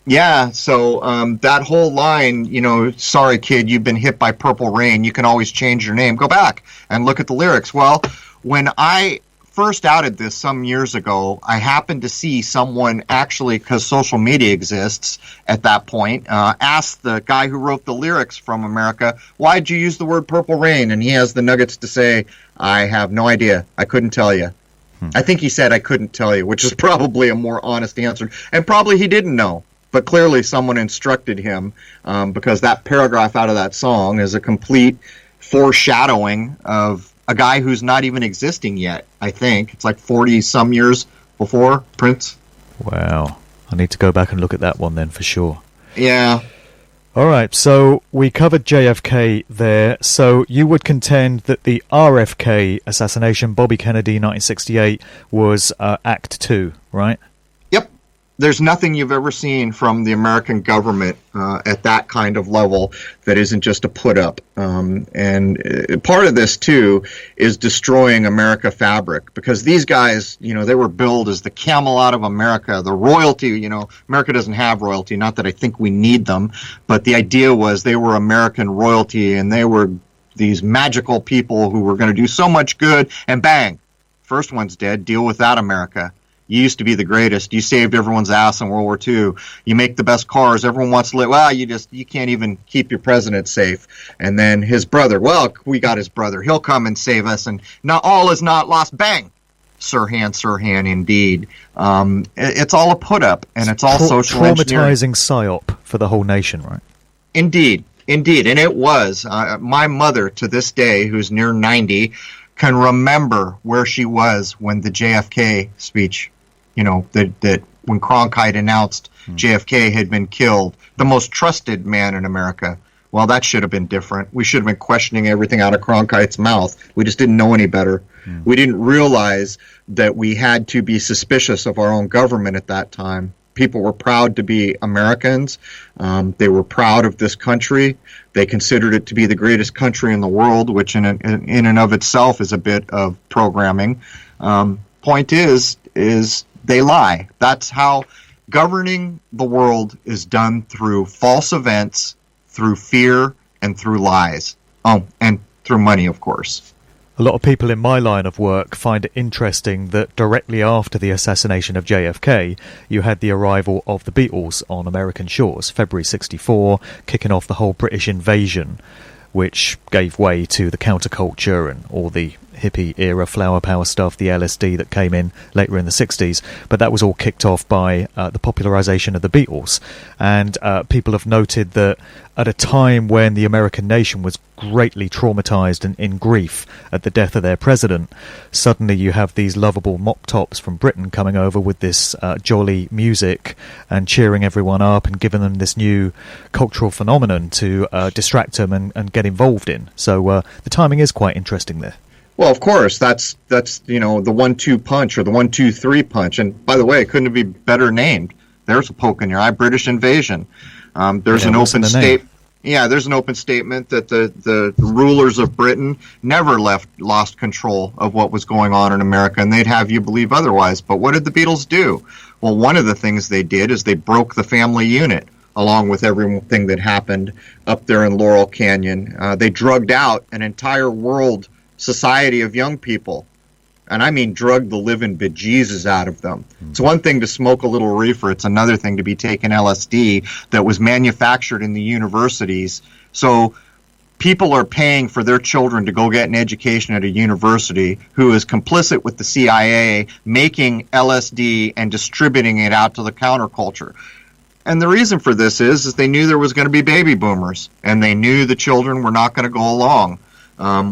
Yeah, so that whole line, sorry kid, you've been hit by purple rain, you can always change your name. Go back and look at the lyrics. Well, when I first outed this some years ago, I happened to see someone actually, because social media exists at that point, asked the guy who wrote the lyrics from America, why'd you use the word purple rain? And he has the nuggets to say, I have no idea. I couldn't tell you. I think he said I couldn't tell you, which is probably a more honest answer. And probably he didn't know. But clearly someone instructed him, because that paragraph out of that song is a complete foreshadowing of a guy who's not even existing yet, I think. It's like 40-some years before Prince. Wow. I need to go back and look at that one then for sure. Yeah. All right, so we covered JFK there. So you would contend that the RFK assassination, Bobby Kennedy, 1968, was Act 2, right? Yep. There's nothing you've ever seen from the American government at that kind of level that isn't just a put-up. And part of this, too, is destroying America fabric, because these guys, they were billed as the Camelot of America, the royalty. America doesn't have royalty, not that I think we need them, but the idea was they were American royalty, and they were these magical people who were going to do so much good, and bang, first one's dead, deal with that, America. You used to be the greatest. You saved everyone's ass in World War II. You make the best cars. Everyone wants to live. Well, you can't even keep your president safe. And then his brother. Well, we got his brother. He'll come and save us. And not all is not lost. Bang. Sirhan, indeed. It's all a put-up, and it's all social engineering. Traumatizing psy-op for the whole nation, right? Indeed. And it was. My mother, to this day, who's near 90, can remember where she was when the JFK speech, that when Cronkite announced JFK had been killed, the most trusted man in America. Well, that should have been different. We should have been questioning everything out of Cronkite's mouth. We just didn't know any better. We didn't realize that we had to be suspicious of our own government at that time. People were proud to be Americans. They were proud of this country. They considered it to be the greatest country in the world, which in and of itself is a bit of programming. Point is they lie. That's how governing the world is done, through false events, through fear, and through lies. Oh, and through money, of course. A lot of people in my line of work find it interesting that directly after the assassination of JFK, you had the arrival of the Beatles on American shores, February 1964, kicking off the whole British invasion, which gave way to the counterculture and all the hippie-era flower power stuff, the LSD that came in later in the 60s, but that was all kicked off by the popularization of the Beatles. And people have noted that at a time when the American nation was greatly traumatized and in grief at the death of their president, suddenly you have these lovable mop-tops from Britain coming over with this jolly music and cheering everyone up and giving them this new cultural phenomenon to distract them and get involved in. So the timing is quite interesting there. Well, of course, that's the 1-2 punch, or the 1-2-3 punch. And by the way, it couldn't be better named. There's a poke in your eye. British invasion. There's an open statement. Yeah, there's an open statement that the rulers of Britain never lost control of what was going on in America, and they'd have you believe otherwise. But what did the Beatles do? Well, one of the things they did is they broke the family unit, along with everything that happened up there in Laurel Canyon. They drugged out an entire world society of young people, and I mean drugged the living bejesus out of them. It's one thing to smoke a little reefer, it's another thing to be taking LSD that was manufactured in the universities. So people are paying for their children to go get an education at a university who is complicit with the CIA making LSD and distributing it out to the counterculture. And the reason for this is they knew there was going to be baby boomers, and they knew the children were not going to go along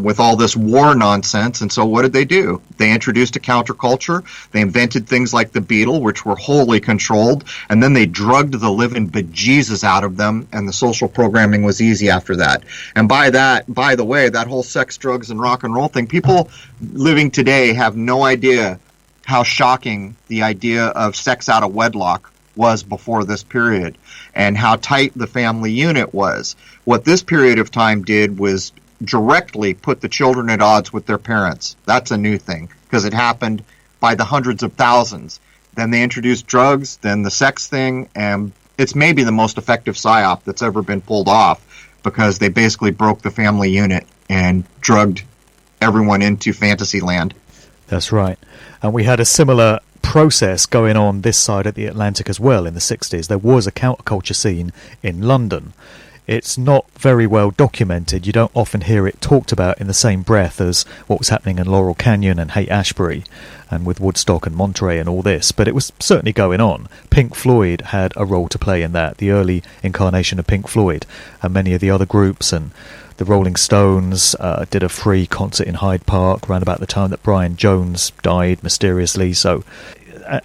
with all this war nonsense. And so what did they do? They introduced a counterculture. They invented things like the Beatle, which were wholly controlled, and then they drugged the living bejesus out of them, and the social programming was easy after that. And by the way, that whole sex, drugs, and rock and roll thing, people living today have no idea how shocking the idea of sex out of wedlock was before this period, and how tight the family unit was. What this period of time did was directly put the children at odds with their parents. That's a new thing, because it happened by the hundreds of thousands. Then they introduced drugs, then the sex thing, and it's maybe the most effective psy-op that's ever been pulled off, because they basically broke the family unit and drugged everyone into fantasy land. That's right. And we had a similar process going on this side of the Atlantic as well in the 60s. There was a counterculture scene in London. It's not very well documented. You don't often hear it talked about in the same breath as what was happening in Laurel Canyon and Haight-Ashbury and with Woodstock and Monterey and all this, but it was certainly going on. Pink Floyd had a role to play in that, the early incarnation of Pink Floyd, and many of the other groups, and the Rolling Stones did a free concert in Hyde Park around about the time that Brian Jones died mysteriously. So,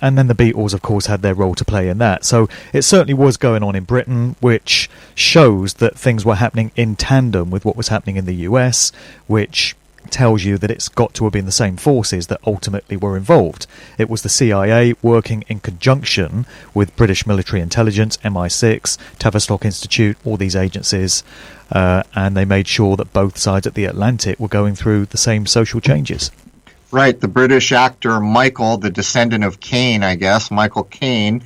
and then the Beatles, of course, had their role to play in that. So it certainly was going on in Britain, which shows that things were happening in tandem with what was happening in the US, which tells you that it's got to have been the same forces that ultimately were involved. It was the CIA working in conjunction with British military intelligence, MI6, Tavistock Institute, all these agencies, and they made sure that both sides of the Atlantic were going through the same social changes. Right, the British actor Michael, the descendant of Cain, I guess, Michael Caine.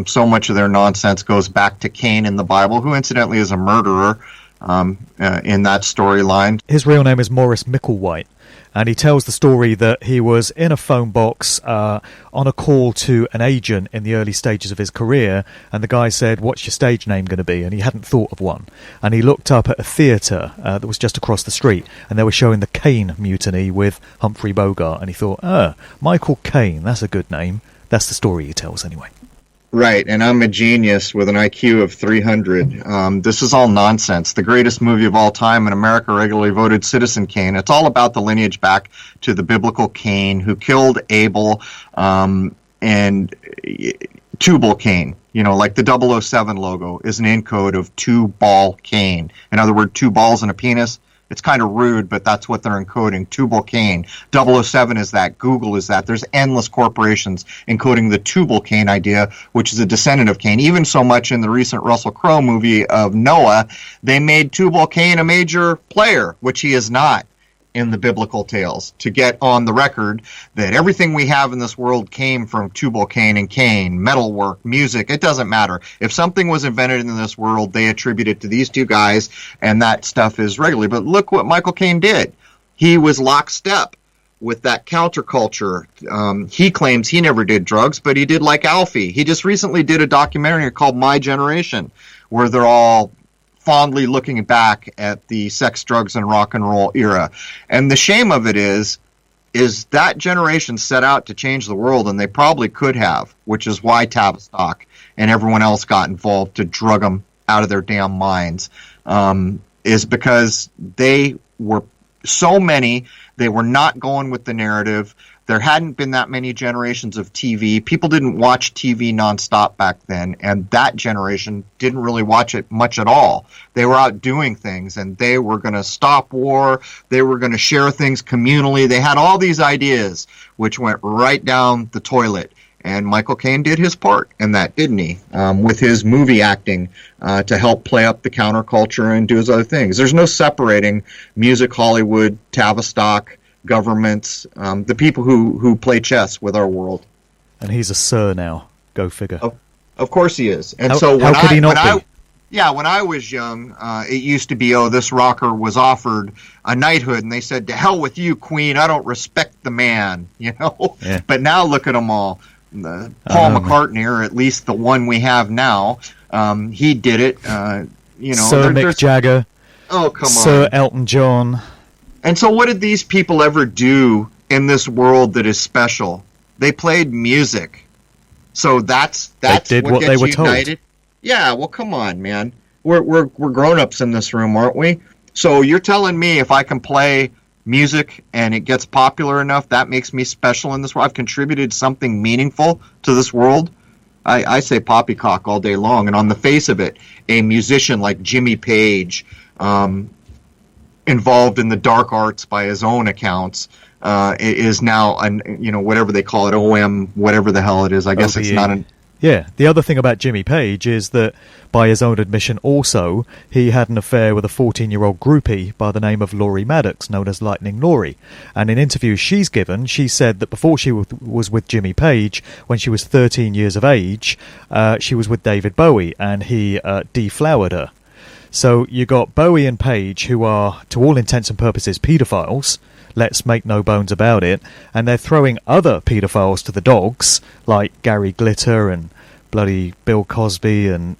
So much of their nonsense goes back to Cain in the Bible, who incidentally is a murderer in that storyline. His real name is Maurice Micklewhite, and he tells the story that he was in a phone box on a call to an agent in the early stages of his career, and the guy said, "What's your stage name going to be?" And he hadn't thought of one. And he looked up at a theatre that was just across the street, and they were showing the Caine Mutiny with Humphrey Bogart, and he thought, Michael Caine, that's a good name. That's the story he tells anyway. Right, and I'm a genius with an IQ of 300. This is all nonsense. The greatest movie of all time in America regularly voted Citizen Kane. It's all about the lineage back to the biblical Cain who killed Abel and Tubal Cain. You know, like the 007 logo is an encode of two-ball Cain. In other words, two balls and a penis. It's kind of rude, but that's what they're encoding. Tubal Cain. 007 is that. Google is that. There's endless corporations encoding the Tubal Cain idea, which is a descendant of Cain. Even so much in the recent Russell Crowe movie of Noah, they made Tubal Cain a major player, which he is not in the biblical tales, to get on the record that everything we have in this world came from Tubal Cain and Cain, metalwork, music, it doesn't matter. If something was invented in this world, they attribute it to these two guys, and that stuff is regular. But look what Michael Caine did. He was lockstep with that counterculture. He claims he never did drugs, but he did like Alfie. He just recently did a documentary called My Generation, where they're all fondly looking back at the sex, drugs, and rock and roll era. And the shame of it is that generation set out to change the world, and they probably could have, which is why Tavistock and everyone else got involved to drug them out of their damn minds, is because they were so many, they were not going with the narrative. There hadn't been that many generations of TV. People didn't watch TV nonstop back then, and that generation didn't really watch it much at all. They were out doing things, and they were going to stop war. They were going to share things communally. They had all these ideas, which went right down the toilet. And Michael Caine did his part in that, didn't he? With his movie acting to help play up the counterculture and do his other things. There's no separating music, Hollywood, Tavistock, governments, the people who play chess with our world. And he's a sir now. Go figure. Of course he is. And how could he not be? When I was young, it used to be, this rocker was offered a knighthood, and they said, "To hell with you, Queen. I don't respect the man." You know. Yeah. But now look at them all. Paul McCartney, or at least the one we have now, he did it. Sir Mick Jagger. Oh, come on. Sir Elton John. And so what did these people ever do in this world that is special? They played music. So that's they did what what gets they were united. told. Yeah, well, come on, man. We're grown-ups in this room, aren't we? So you're telling me if I can play music and it gets popular enough, that makes me special in this world? I've contributed something meaningful to this world? I say poppycock all day long. And on the face of it, a musician like Jimmy Page, involved in the dark arts by his own accounts, is now whatever they call it, OM, whatever the hell it is. I guess OBE. it's not an Yeah, the other thing about Jimmy Page is that, by his own admission also, he had an affair with a 14-year-old groupie by the name of Laurie Maddox, known as Lightning Laurie. And in interviews she's given, she said that before she was with Jimmy Page, when she was 13 years of age, she was with David Bowie, and he deflowered her. So you got Bowie and Page, who are, to all intents and purposes, paedophiles. Let's make no bones about it. And they're throwing other paedophiles to the dogs, like Gary Glitter and bloody Bill Cosby and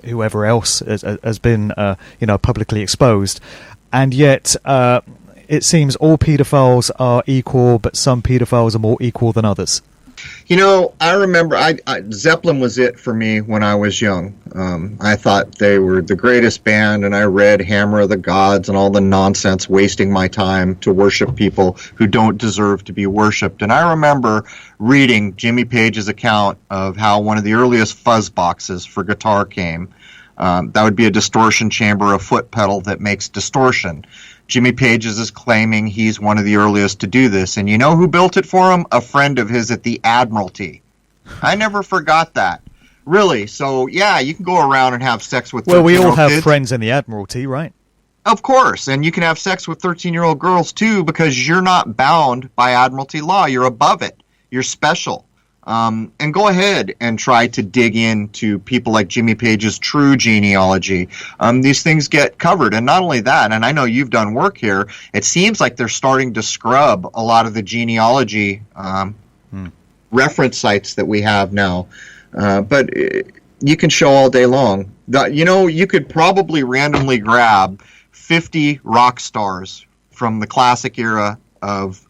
whoever else has been, publicly exposed. And yet, it seems all paedophiles are equal, but some paedophiles are more equal than others. I remember Zeppelin was it for me when I was young. I thought they were the greatest band, and I read Hammer of the Gods and all the nonsense, wasting my time to worship people who don't deserve to be worshipped. And I remember reading Jimmy Page's account of how one of the earliest fuzz boxes for guitar came. That would be a distortion chamber, a foot pedal that makes distortion. Jimmy Page is claiming he's one of the earliest to do this. And you know who built it for him? A friend of his at the Admiralty. I never forgot that. Really. So, yeah, you can go around and have sex with 13-year-old kids. Well, we all have kids. friends in the Admiralty, right? Of course. And you can have sex with 13-year-old girls, too, because you're not bound by Admiralty law. You're above it. You're special. And go ahead and try to dig into people like Jimmy Page's true genealogy. These things get covered. And not only that, and I know you've done work here, it seems like they're starting to scrub a lot of the genealogy reference sites that we have now. But you can show all day long. You could probably randomly grab 50 rock stars from the classic era of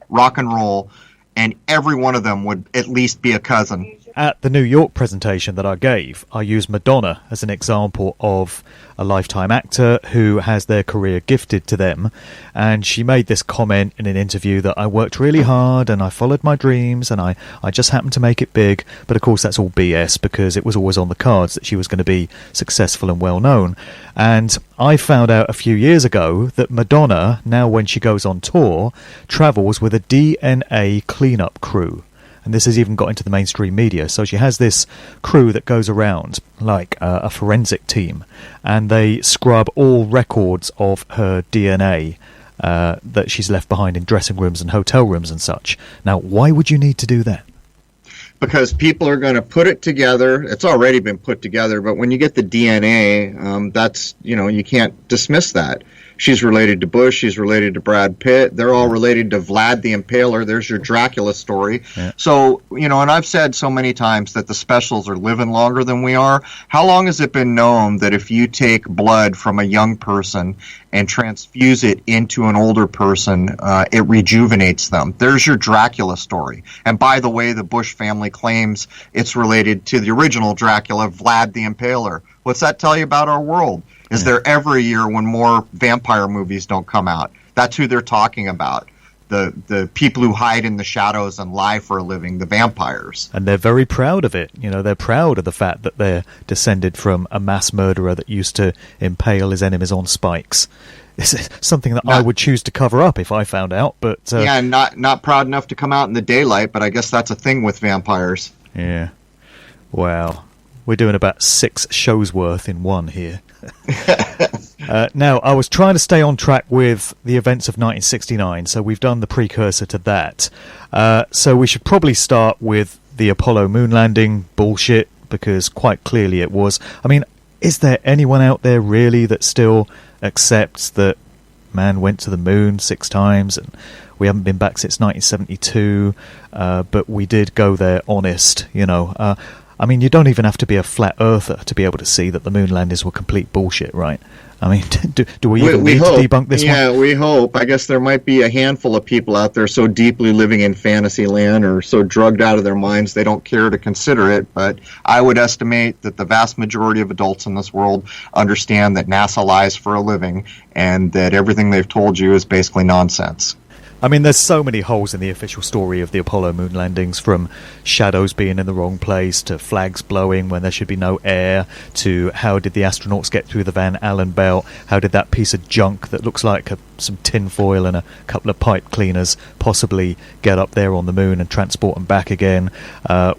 rock and roll, and every one of them would at least be a cousin. At the New York presentation that I gave, I used Madonna as an example of a lifetime actor who has their career gifted to them. And she made this comment in an interview that I worked really hard and I followed my dreams and I just happened to make it big. But of course that's all BS, because it was always on the cards that she was going to be successful and well known. And I found out a few years ago that Madonna, now when she goes on tour, travels with a DNA cleanup crew. And this has even got into the mainstream media. So she has this crew that goes around like a forensic team, and they scrub all records of her DNA that she's left behind in dressing rooms and hotel rooms and such. Now, why would you need to do that? Because people are going to put it together. It's already been put together, but when you get the DNA, that's, you can't dismiss that. She's related to Bush. She's related to Brad Pitt. They're all related to Vlad the Impaler. There's your Dracula story. Yeah. So, and I've said so many times that the specials are living longer than we are. How long has it been known that if you take blood from a young person and transfuse it into an older person, it rejuvenates them? There's your Dracula story. And by the way, the Bush family claims it's related to the original Dracula, Vlad the Impaler. What's that tell you about our world? Is there ever a year when more vampire movies don't come out? That's who they're talking about. The people who hide in the shadows and lie for a living, the vampires. And they're very proud of it. They're proud of the fact that they're descended from a mass murderer that used to impale his enemies on spikes. It's something that I would choose to cover up if I found out. But yeah, not proud enough to come out in the daylight, but I guess that's a thing with vampires. Yeah. Wow. We're doing about 6 shows worth in one here. Now, I was trying to stay on track with the events of 1969, so we've done the precursor to that. So we should probably start with the Apollo moon landing bullshit, because quite clearly it was. I mean, is there anyone out there really that still accepts that man went to the moon 6 times and we haven't been back since 1972, but we did go there honest, I mean, you don't even have to be a flat earther to be able to see that the moon landings were complete bullshit, right? I mean, do we even need to debunk this one? Yeah, we hope. I guess there might be a handful of people out there so deeply living in fantasy land or so drugged out of their minds they don't care to consider it. But I would estimate that the vast majority of adults in this world understand that NASA lies for a living and that everything they've told you is basically nonsense. I mean, there's so many holes in the official story of the Apollo moon landings, from shadows being in the wrong place to flags blowing when there should be no air, to how did the astronauts get through the Van Allen belt, how did that piece of junk that looks like some tin foil and a couple of pipe cleaners possibly get up there on the moon and transport them back again.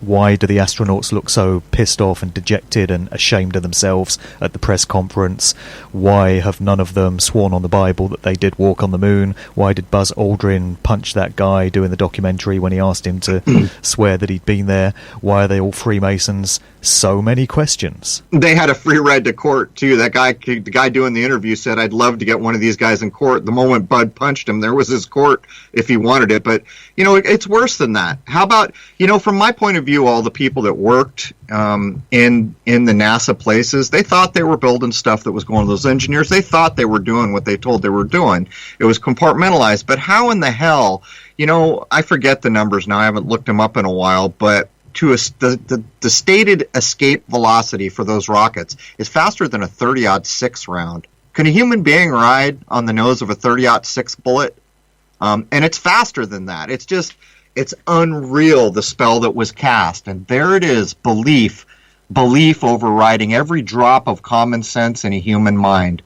Why do the astronauts look so pissed off and dejected and ashamed of themselves at the press conference? Why have none of them sworn on the Bible that they did walk on the moon? Why did Buzz Aldrin punch that guy doing the documentary when he asked him to swear that he'd been there? Why are they all Freemasons? So many questions. They had a free ride to court too. The guy doing the interview said, "I'd love to get one of these guys in court." The moment Bud punched him, there was his court if he wanted it. But it's worse than that. How about, from my point of view, all the people that worked in the NASA places, they thought they were building stuff that was going to those engineers. They thought they were doing what they told they were doing. It was compartmentalized. But how in the hell, I forget the numbers now. I haven't looked them up in a while, but the stated escape velocity for those rockets is faster than a 30-06 round. Can a human being ride on the nose of a 30-06 bullet? And it's faster than that. It's unreal, the spell that was cast. And there it is, belief overriding every drop of common sense in a human mind.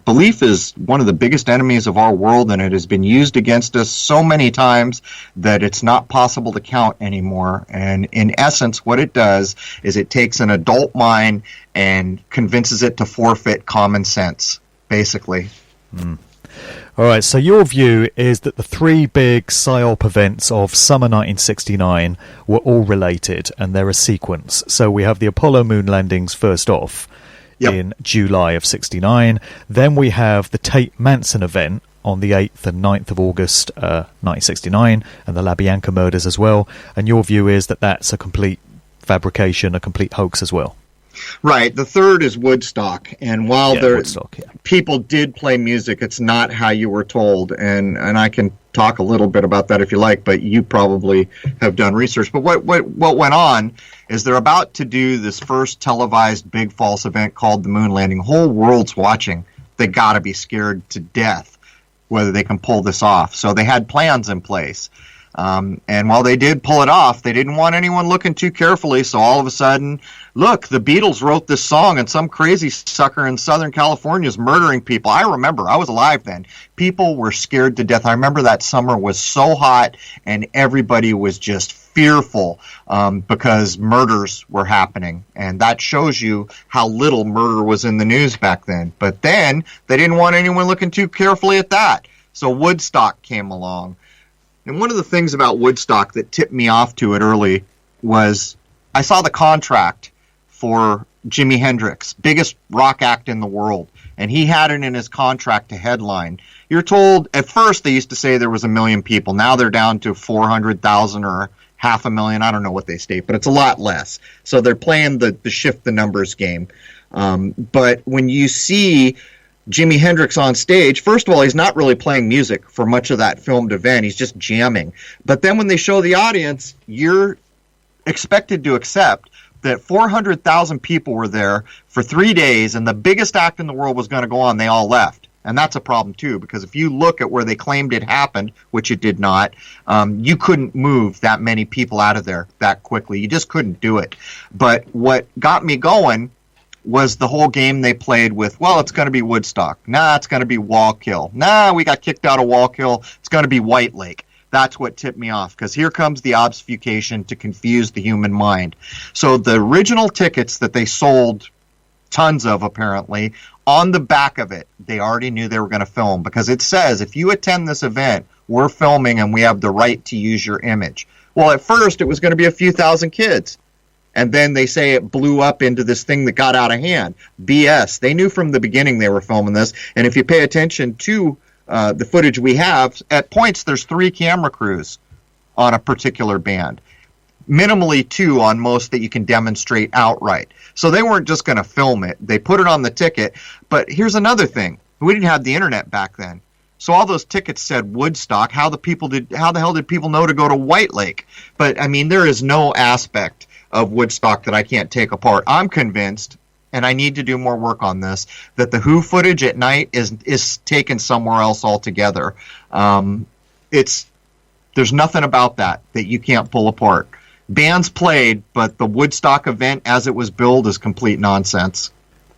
Belief is one of the biggest enemies of our world, and it has been used against us so many times that it's not possible to count anymore. And in essence, what it does is it takes an adult mind and convinces it to forfeit common sense, basically. All right, so your view is that the three big psy-op events of summer 1969 were all related, and they're a sequence. So we have the Apollo moon landings first off in July of 69. Then we have the Tate Manson event on the 8th and 9th of August 1969, and the LaBianca murders as well. And your view is that that's a complete fabrication, a complete hoax as well. Right. The third is Woodstock, and while Woodstock, people did play music, it's not how you were told, and I can talk a little bit about that if you like, but you probably have done research. But what went on is they're about to do this first televised big false event called the moon landing. The whole world's watching. They got to be scared to death whether they can pull this off. So they had plans in place. And while they did pull it off, they didn't want anyone looking too carefully. So all of a sudden, look, the Beatles wrote this song and some crazy sucker in Southern California is murdering people. I remember, I was alive then. People were scared to death. I remember that summer was so hot and everybody was just fearful because murders were happening. And that shows you how little murder was in the news back then. But then they didn't want anyone looking too carefully at that. So Woodstock came along. And one of the things about Woodstock that tipped me off to it early was I saw the contract for Jimi Hendrix, biggest rock act in the world, and he had it in his contract to headline. You're told, at first they used to say there was 1 million people. Now they're down to 400,000 or 500,000. I don't know what they state, but it's a lot less. So they're playing the shift the numbers game. But when you see Jimi Hendrix on stage, first of all, he's not really playing music for much of that filmed event. He's just jamming. But then when they show the audience, you're expected to accept that 400,000 people were there for 3 days, and the biggest act in the world was going to go on. They all left. And that's a problem, too, because if you look at where they claimed it happened, which it did not, you couldn't move that many people out of there that quickly. You just couldn't do it. But what got me going was the whole game they played with, well, it's going to be Woodstock. Nah, it's going to be Wallkill. Nah, we got kicked out of Wallkill. It's going to be White Lake. That's what tipped me off, because here comes the obfuscation to confuse the human mind. So the original tickets that they sold, tons of apparently, on the back of it, they already knew they were going to film, because it says, if you attend this event, we're filming and we have the right to use your image. Well, at first it was going to be a few thousand kids. And then they say it blew up into this thing that got out of hand. BS. They knew from the beginning they were filming this. And if you pay attention to the footage we have, at points there's 3 camera crews on a particular band. Minimally 2 on most that you can demonstrate outright. So they weren't just going to film it. They put it on the ticket. But here's another thing. We didn't have the internet back then. So all those tickets said Woodstock. How the hell did people know to go to White Lake? But, I mean, there is no aspect of Woodstock that I can't take apart. I'm convinced, and I need to do more work on this, that the Who footage at night is taken somewhere else altogether. There's nothing about that you can't pull apart. Bands played, but the Woodstock event as it was billed is complete nonsense.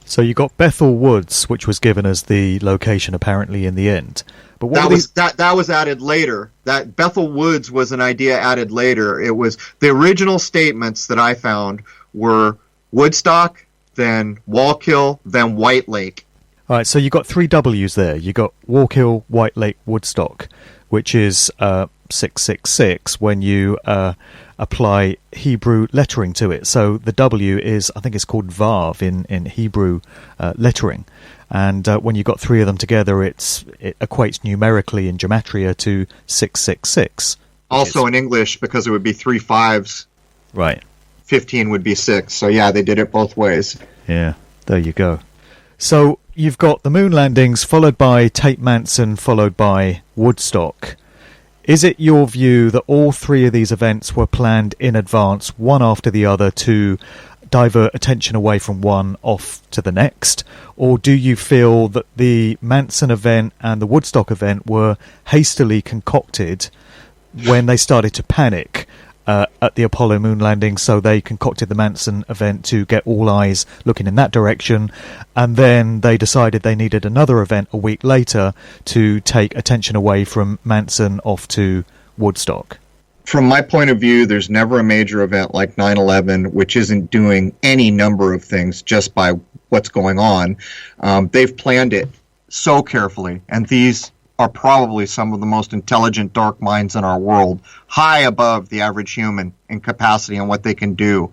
So you got Bethel Woods, which was given as the location apparently in the end. But that was added later. That Bethel Woods was an idea added later. It was the original statements that I found were Woodstock, then Wallkill, then White Lake. All right, so you got 3 W's there. You got Wallkill, White Lake, Woodstock, which is 666 when you apply Hebrew lettering to it. So the W is, I think it's called Vav in Hebrew lettering. And when you got 3 of them together, it equates numerically in gematria to 666. Also in English, because it would be 3 5s. Right. 15 would be 6. So yeah, they did it both ways. Yeah, there you go. So you've got the moon landings, followed by Tate Manson, followed by Woodstock. Is it your view that all 3 of these events were planned in advance, one after the other, to divert attention away from one off to the next? Or do you feel that the Manson event and the Woodstock event were hastily concocted when they started to panic at the Apollo moon landing, so they concocted the Manson event to get all eyes looking in that direction, and then they decided they needed another event a week later to take attention away from Manson off to Woodstock? From my point of view, there's never a major event like 9/11 which isn't doing any number of things just by what's going on. They've planned it so carefully, and these are probably some of the most intelligent dark minds in our world, high above the average human in capacity and what they can do.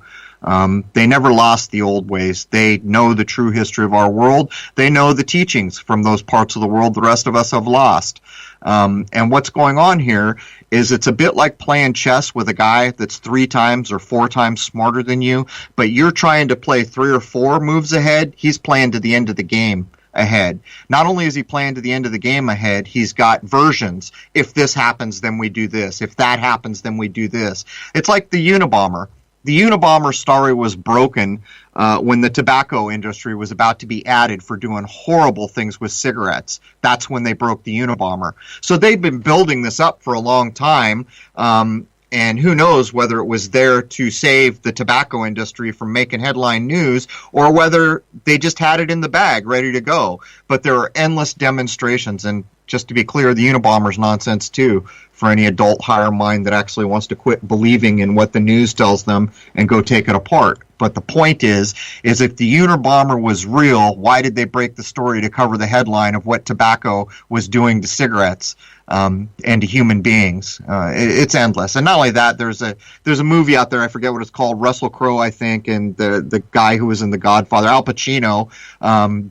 They never lost the old ways. They know the true history of our world. They know the teachings from those parts of the world the rest of us have lost. And what's going on here is it's a bit like playing chess with a guy that's 3 times or 4 times smarter than you, but you're trying to play 3 or 4 moves ahead. He's playing to the end of the game ahead. Not only is he playing to the end of the game ahead, he's got versions. If this happens, then we do this. If that happens, then we do this. It's like the Unabomber. The Unabomber story was broken when the tobacco industry was about to be added for doing horrible things with cigarettes. That's when they broke the Unabomber. So they've been building this up for a long time, and who knows whether it was there to save the tobacco industry from making headline news or whether they just had it in the bag ready to go. But there are endless demonstrations, and just to be clear, the Unabomber's nonsense too, for any adult higher mind that actually wants to quit believing in what the news tells them and go take it apart. But the point is if the Unabomber was real, why did they break the story to cover the headline of what tobacco was doing to cigarettes and to human beings? It's endless. And not only that, there's a movie out there, I forget what it's called, Russell Crowe, I think, and the guy who was in The Godfather, Al Pacino,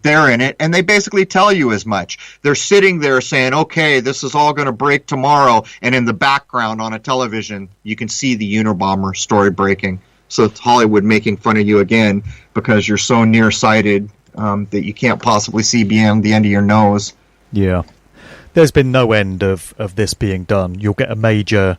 they're in it, and they basically tell you as much. They're sitting there saying, okay, this is all going to break tomorrow, and in the background on a television, you can see the Unabomber story breaking. So it's Hollywood making fun of you again because you're so nearsighted that you can't possibly see beyond the end of your nose. Yeah. There's been no end of this being done. You'll get a major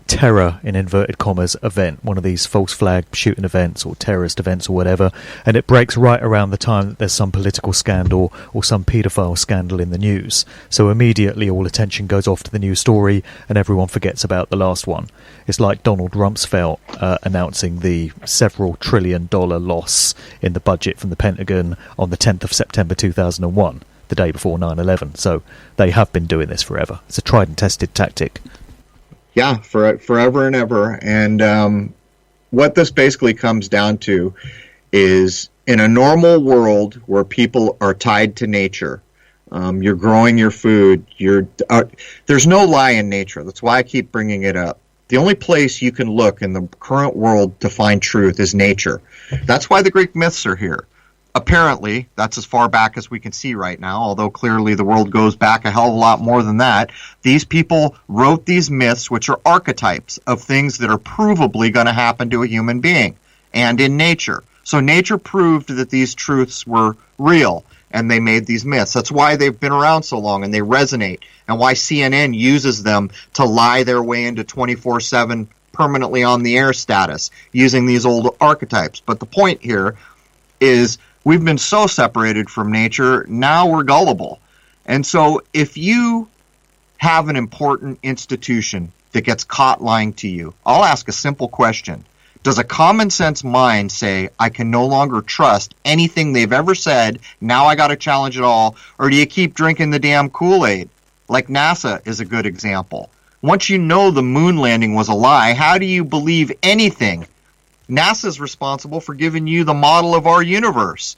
terror, in inverted commas, event, one of these false flag shooting events or terrorist events or whatever, and it breaks right around the time that there's some political scandal or some paedophile scandal in the news. So immediately all attention goes off to the new story and everyone forgets about the last one. It's like Donald Rumsfeld announcing the several $1 trillion loss in the budget from the Pentagon on the 10th of September 2001. The day before 9/11. So they have been doing this forever. It's a tried and tested tactic. Yeah, forever and ever. And what this basically comes down to is in a normal world where people are tied to nature, you're growing your food, there's no lie in nature. That's why I keep bringing it up. The only place you can look in the current world to find truth is nature. That's why the Greek myths are here. Apparently, that's as far back as we can see right now, although clearly the world goes back a hell of a lot more than that. These people wrote these myths, which are archetypes of things that are provably going to happen to a human being and in nature. So nature proved that these truths were real, and they made these myths. That's why they've been around so long, and they resonate, and why CNN uses them to lie their way into 24/7 permanently on the air status, using these old archetypes. But the point here is we've been so separated from nature, now we're gullible. And so if you have an important institution that gets caught lying to you, I'll ask a simple question. Does a common sense mind say, I can no longer trust anything they've ever said, now I got to challenge it all, or do you keep drinking the damn Kool-Aid? Like NASA is a good example. Once you know the moon landing was a lie, how do you believe anything? NASA's responsible for giving you the model of our universe,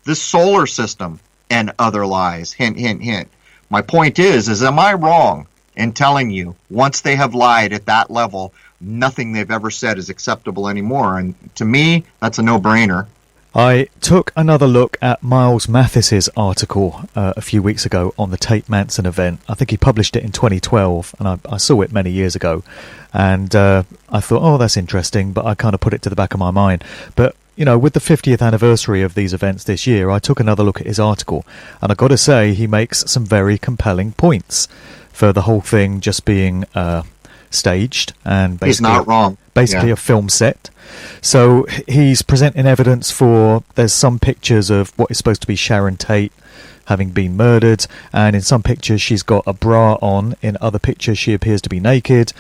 the solar system, and other lies. Hint, hint, hint. My point is am I wrong in telling you, once they have lied at that level, nothing they've ever said is acceptable anymore? And to me, that's a no-brainer. I took another look at Miles Mathis's article a few weeks ago on the Tate Manson event. I think he published it in 2012, and I saw it many years ago. And I thought, oh, that's interesting, but I kind of put it to the back of my mind. But, you know, with the 50th anniversary of these events this year, I took another look at his article. And I've got to say, he makes some very compelling points for the whole thing just being staged and basically, he's not wrong. Basically a film set. So he's presenting evidence for, there's some pictures of what is supposed to be Sharon Tate having been murdered, and in some pictures she's got a bra on, in other pictures she appears to be naked,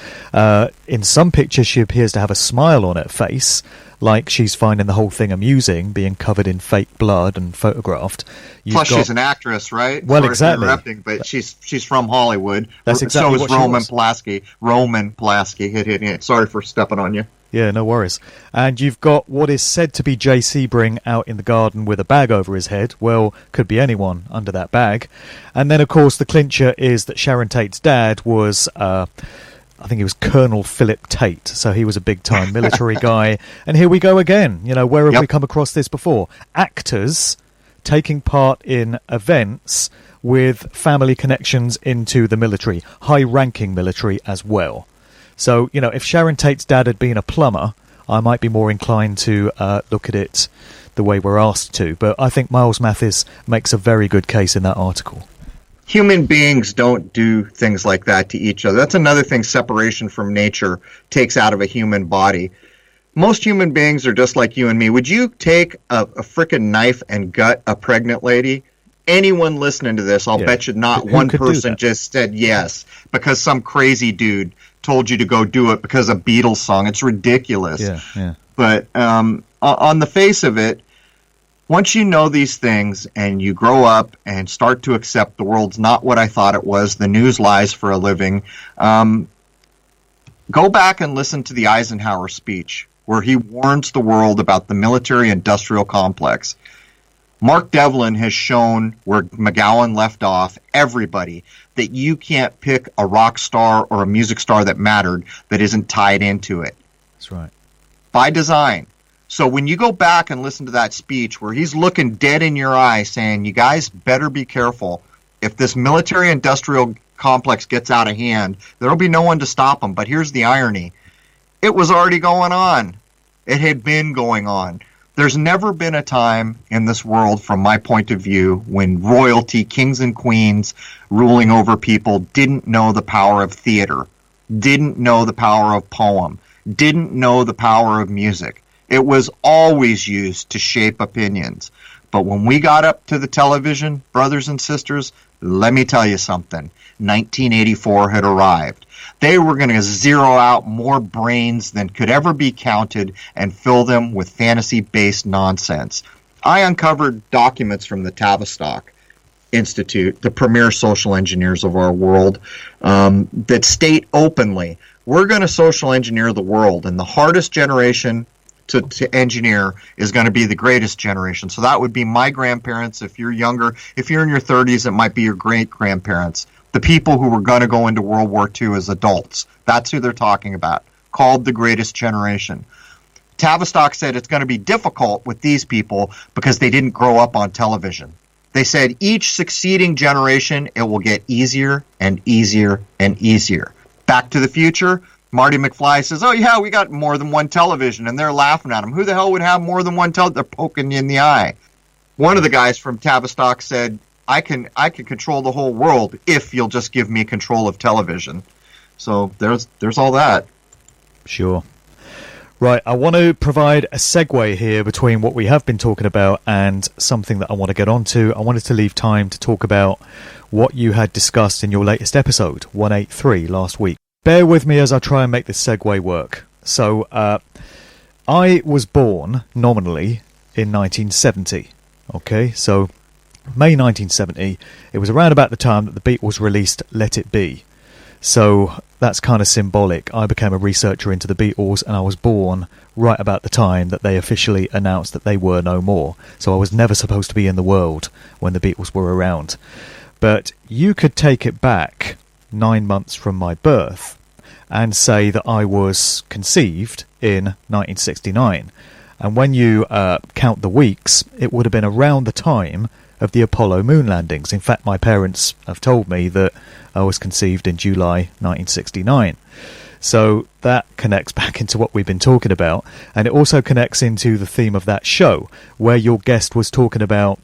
in some pictures she appears to have a smile on her face, like she's finding the whole thing amusing, being covered in fake blood and photographed. Plus she's an actress, right? Well, sorry exactly. For interrupting, but she's from Hollywood. That's exactly so is Roman Polanski. Roman Polanski. Hit. Sorry for stepping on you. Yeah, no worries. And you've got what is said to be Jay Sebring out in the garden with a bag over his head. Well, could be anyone under that bag. And then, of course, the clincher is that Sharon Tate's dad was, I think he was Colonel Philip Tate. So he was a big-time military guy. And here we go again. You know, where have we come across this before? Actors taking part in events with family connections into the military, high-ranking military as well. So, you know, if Sharon Tate's dad had been a plumber, I might be more inclined to look at it the way we're asked to. But I think Miles Mathis makes a very good case in that article. Human beings don't do things like that to each other. That's another thing separation from nature takes out of a human body. Most human beings are just like you and me. Would you take a frickin' knife and gut a pregnant lady? Anyone listening to this, I'll bet you not one person just said yes because some crazy dude told you to go do it because a Beatles song. It's ridiculous. Yeah. But on the face of it, once you know these things and you grow up and start to accept the world's not what I thought it was, the news lies for a living, go back and listen to the Eisenhower speech where he warns the world about the military-industrial complex. Mark Devlin has shown where McGowan left off, everybody, that you can't pick a rock star or a music star that mattered that isn't tied into it. That's right. By design. So when you go back and listen to that speech where he's looking dead in your eye saying, you guys better be careful. If this military-industrial complex gets out of hand, there'll be no one to stop him. But here's the irony. It was already going on. It had been going on. There's never been a time in this world, from my point of view, when royalty, kings and queens, ruling over people didn't know the power of theater, didn't know the power of poem, didn't know the power of music. It was always used to shape opinions. But when we got up to the television, brothers and sisters, let me tell you something. 1984 had arrived. They were going to zero out more brains than could ever be counted and fill them with fantasy-based nonsense. I uncovered documents from the Tavistock Institute, the premier social engineers of our world, that state openly, we're going to social engineer the world, and the hardest generation to engineer is going to be the greatest generation. So that would be my grandparents. If you're younger, if you're in your 30s, it might be your great-grandparents. The people who were going to go into World War II as adults. That's who they're talking about, called the greatest generation. Tavistock said it's going to be difficult with these people because they didn't grow up on television. They said each succeeding generation, it will get easier and easier and easier. Back to the Future, Marty McFly says, oh yeah, we got more than one television, and they're laughing at him. Who the hell would have more than one television? They're poking you in the eye. One of the guys from Tavistock said, I can control the whole world if you'll just give me control of television. So there's all that. Sure. Right, I want to provide a segue here between what we have been talking about and something that I want to get onto. I wanted to leave time to talk about what you had discussed in your latest episode, 183, last week. Bear with me as I try and make this segue work. So, I was born, nominally, in 1970. Okay, so May 1970, it was around about the time that the Beatles released Let It Be. So that's kind of symbolic. I became a researcher into the Beatles, and I was born right about the time that they officially announced that they were no more. So I was never supposed to be in the world when the Beatles were around. But you could take it back 9 months from my birth and say that I was conceived in 1969. And when you count the weeks, it would have been around the time of the Apollo moon landings. In fact, my parents have told me that I was conceived in July 1969. So that connects back into what we've been talking about, and it also connects into the theme of that show, where your guest was talking about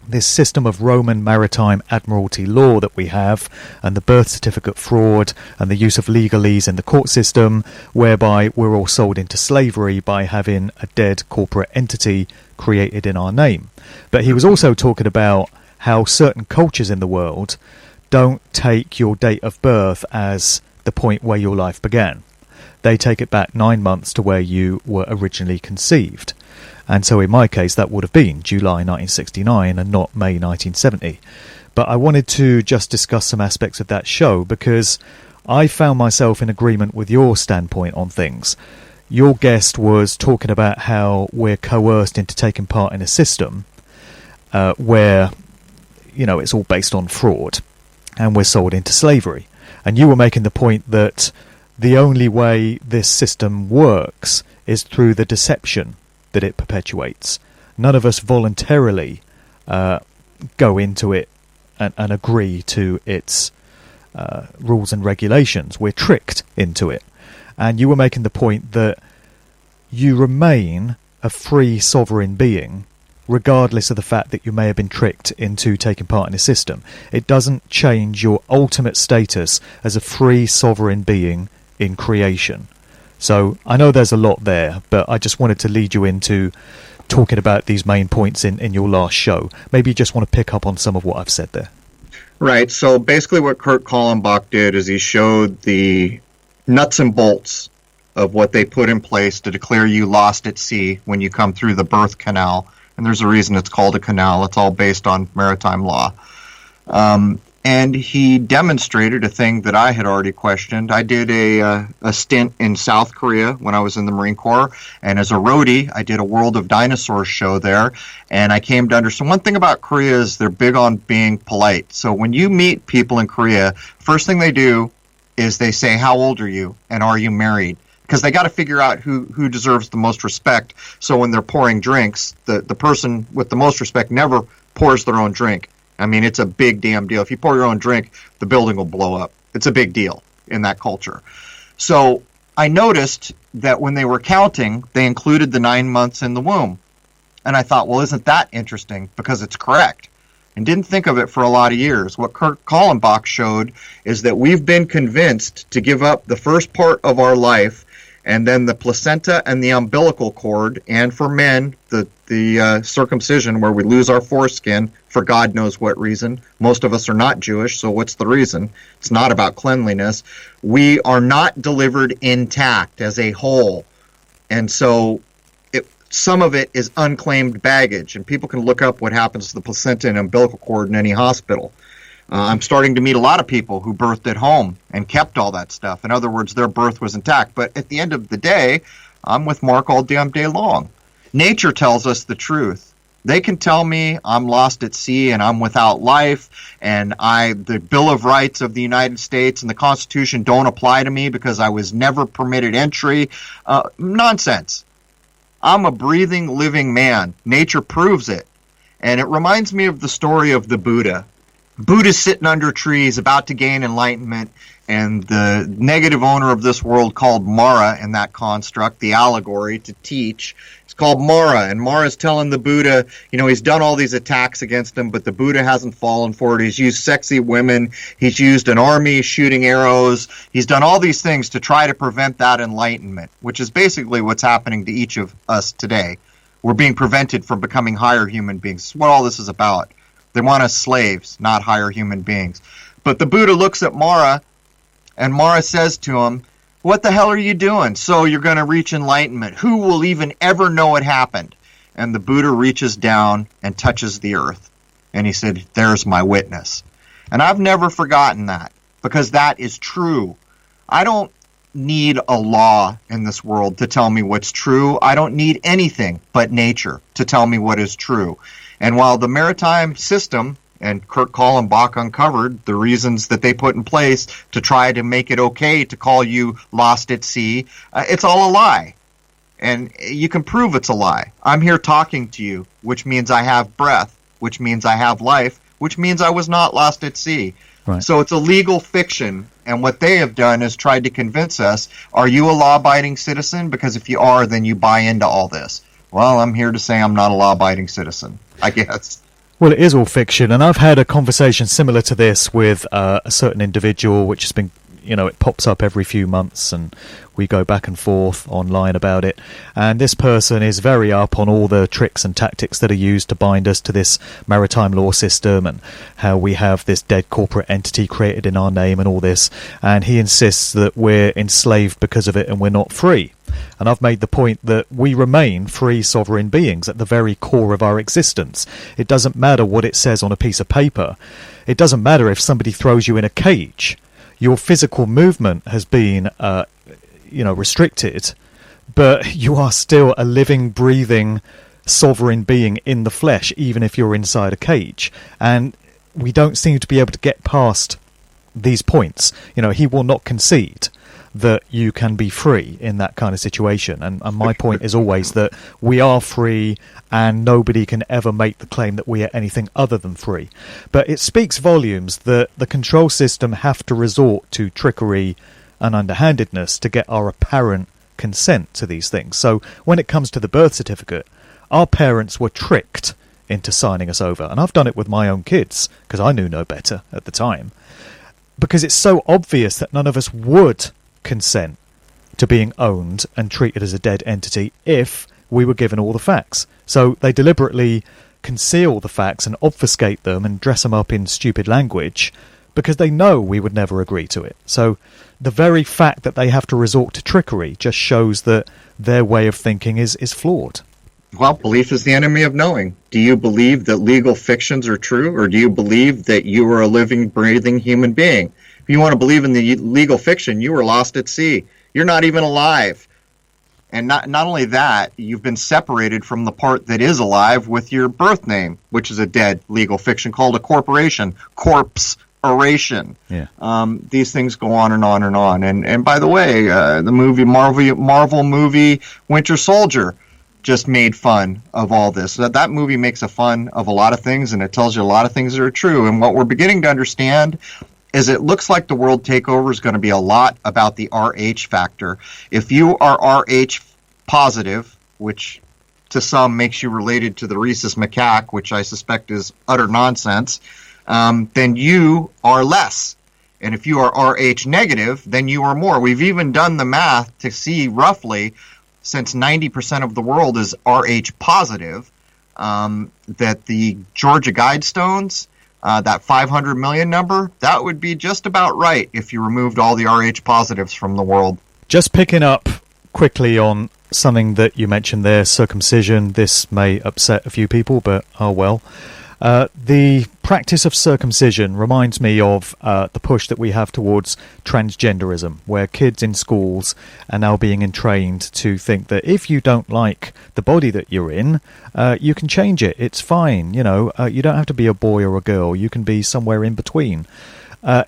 this system of Roman maritime admiralty law that we have, and the birth certificate fraud, and the use of legalese in the court system, whereby we're all sold into slavery by having a dead corporate entity created in our name. But he was also talking about how certain cultures in the world don't take your date of birth as the point where your life began. They take it back 9 months to where you were originally conceived. And so in my case, that would have been July 1969 and not May 1970. But I wanted to just discuss some aspects of that show because I found myself in agreement with your standpoint on things. Your guest was talking about how we're coerced into taking part in a system where, you know, it's all based on fraud and we're sold into slavery. And you were making the point that the only way this system works is through the deception that it perpetuates. None of us voluntarily go into it and agree to its rules and regulations. We're tricked into it. And you were making the point that you remain a free sovereign being regardless of the fact that you may have been tricked into taking part in a system. It doesn't change your ultimate status as a free sovereign being in creation. So I know there's a lot there, but I just wanted to lead you into talking about these main points in your last show. Maybe you just want to pick up on some of what I've said there. Right. So basically what Kurt Kallenbach did is he showed the nuts and bolts of what they put in place to declare you lost at sea when you come through the birth canal. And there's a reason it's called a canal. It's all based on maritime law. And he demonstrated a thing that I had already questioned. I did a stint in South Korea when I was in the Marine Corps, and as a roadie, I did a World of Dinosaurs show there, and I came to understand one thing about Korea is they're big on being polite. So when you meet people in Korea, first thing they do is they say, how old are you, and are you married? Because they got to figure out who deserves the most respect. So when they're pouring drinks, the person with the most respect never pours their own drink. I mean, it's a big damn deal. If you pour your own drink, the building will blow up. It's a big deal in that culture. So I noticed that when they were counting, they included the 9 months in the womb. And I thought, well, isn't that interesting? Because it's correct. And didn't think of it for a lot of years. What Kurt Kallenbach showed is that we've been convinced to give up the first part of our life and then the placenta and the umbilical cord, and for men, the circumcision where we lose our foreskin for God knows what reason. Most of us are not Jewish, so what's the reason? It's not about cleanliness. We are not delivered intact as a whole. And so some of it is unclaimed baggage, and people can look up what happens to the placenta and umbilical cord in any hospital. I'm starting to meet a lot of people who birthed at home and kept all that stuff. In other words, their birth was intact. But at the end of the day, I'm with Mark all damn day long. Nature tells us the truth. They can tell me I'm lost at sea and I'm without life, and the Bill of Rights of the United States and the Constitution don't apply to me because I was never permitted entry. Nonsense. I'm a breathing, living man. Nature proves it. And it reminds me of the story of the Buddha. Buddha's sitting under a tree, he's about to gain enlightenment, and the negative owner of this world called Mara in that construct, the allegory to teach, it's called Mara, and Mara's telling the Buddha, he's done all these attacks against him, but the Buddha hasn't fallen for it. He's used sexy women, he's used an army shooting arrows, he's done all these things to try to prevent that enlightenment, which is basically what's happening to each of us today. We're being prevented from becoming higher human beings. That's what all this is about. They want us slaves, not higher human beings. But the Buddha looks at Mara, and Mara says to him, what the hell are you doing? So you're going to reach enlightenment. Who will even ever know it happened? And the Buddha reaches down and touches the earth. And he said, there's my witness. And I've never forgotten that, because that is true. I don't need a law in this world to tell me what's true. I don't need anything but nature to tell me what is true. And while the maritime system, and Kurt Kallenbach uncovered the reasons that they put in place to try to make it okay to call you lost at sea, it's all a lie. And you can prove it's a lie. I'm here talking to you, which means I have breath, which means I have life, which means I was not lost at sea. Right. So it's a legal fiction, and what they have done is tried to convince us, are you a law-abiding citizen? Because if you are, then you buy into all this. Well, I'm here to say I'm not a law-abiding citizen, I guess. Well, it is all fiction, and I've had a conversation similar to this with a certain individual, which has been, it pops up every few months, and we go back and forth online about it. And this person is very up on all the tricks and tactics that are used to bind us to this maritime law system, and how we have this dead corporate entity created in our name and all this. And he insists that we're enslaved because of it and we're not free. And I've made the point that we remain free sovereign beings at the very core of our existence. It doesn't matter what it says on a piece of paper. It doesn't matter if somebody throws you in a cage. Your physical movement has been, restricted, but you are still a living, breathing, sovereign being in the flesh, even if you're inside a cage. And we don't seem to be able to get past these points. He will not concede that you can be free in that kind of situation. And my point is always that we are free, and nobody can ever make the claim that we are anything other than free. But it speaks volumes that the control system have to resort to trickery and underhandedness to get our apparent consent to these things. So when it comes to the birth certificate, our parents were tricked into signing us over. And I've done it with my own kids, because I knew no better at the time. Because it's so obvious that none of us would consent to being owned and treated as a dead entity if we were given all the facts. So they deliberately conceal the facts and obfuscate them and dress them up in stupid language because they know we would never agree to it. So the very fact that they have to resort to trickery just shows that their way of thinking is flawed. Well, belief is the enemy of knowing. Do you believe that legal fictions are true, or do you believe that you are a living, breathing human being? If you want to believe in the legal fiction, you were lost at sea. You're not even alive. And not only that, you've been separated from the part that is alive with your birth name, which is a dead legal fiction called a corporation, corpse oration. Yeah. These things go on and on and on. And by the way, the Marvel movie Winter Soldier just made fun of all this. That movie makes a fun of a lot of things, and it tells you a lot of things that are true. And what we're beginning to understand is it looks like the world takeover is going to be a lot about the RH factor. If you are RH positive, which to some makes you related to the rhesus macaque, which I suspect is utter nonsense, then you are less. And if you are RH negative, then you are more. We've even done the math to see roughly, since 90% of the world is RH positive, that the Georgia Guidestones, that 500 million number, that would be just about right if you removed all the RH positives from the world. Just picking up quickly on something that you mentioned there, circumcision. This may upset a few people, but oh well. The practice of circumcision reminds me of the push that we have towards transgenderism, where kids in schools are now being entrained to think that if you don't like the body that you're in, you can change it. It's fine. You don't have to be a boy or a girl. You can be somewhere in between.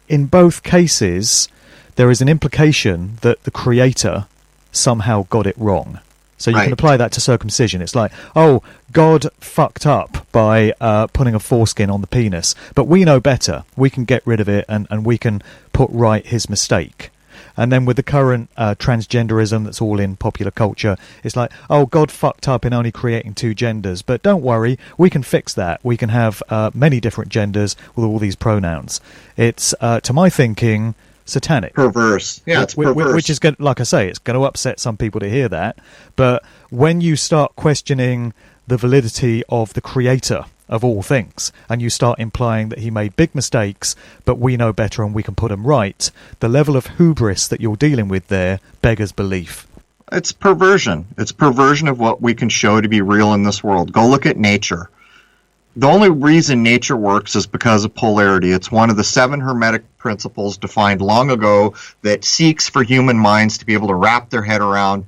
In both cases, there is an implication that the creator somehow got it wrong. So you can apply that to circumcision. It's like, oh, God fucked up by putting a foreskin on the penis, but we know better. We can get rid of it and we can put right his mistake. And then with the current transgenderism that's all in popular culture, it's like, oh, God fucked up in only creating two genders, but don't worry, we can fix that. We can have many different genders with all these pronouns. It's, to my thinking, satanic, perverse. Yeah, it's perverse. Which is going, like I say, it's going to upset some people to hear that. But when you start questioning the validity of the creator of all things, and you start implying that he made big mistakes, but we know better and we can put him right, the level of hubris that you're dealing with there beggars belief. It's perversion. It's perversion of what we can show to be real in this world. Go look at nature. The only reason nature works is because of polarity. It's one of the 7 Hermetic principles defined long ago that seeks for human minds to be able to wrap their head around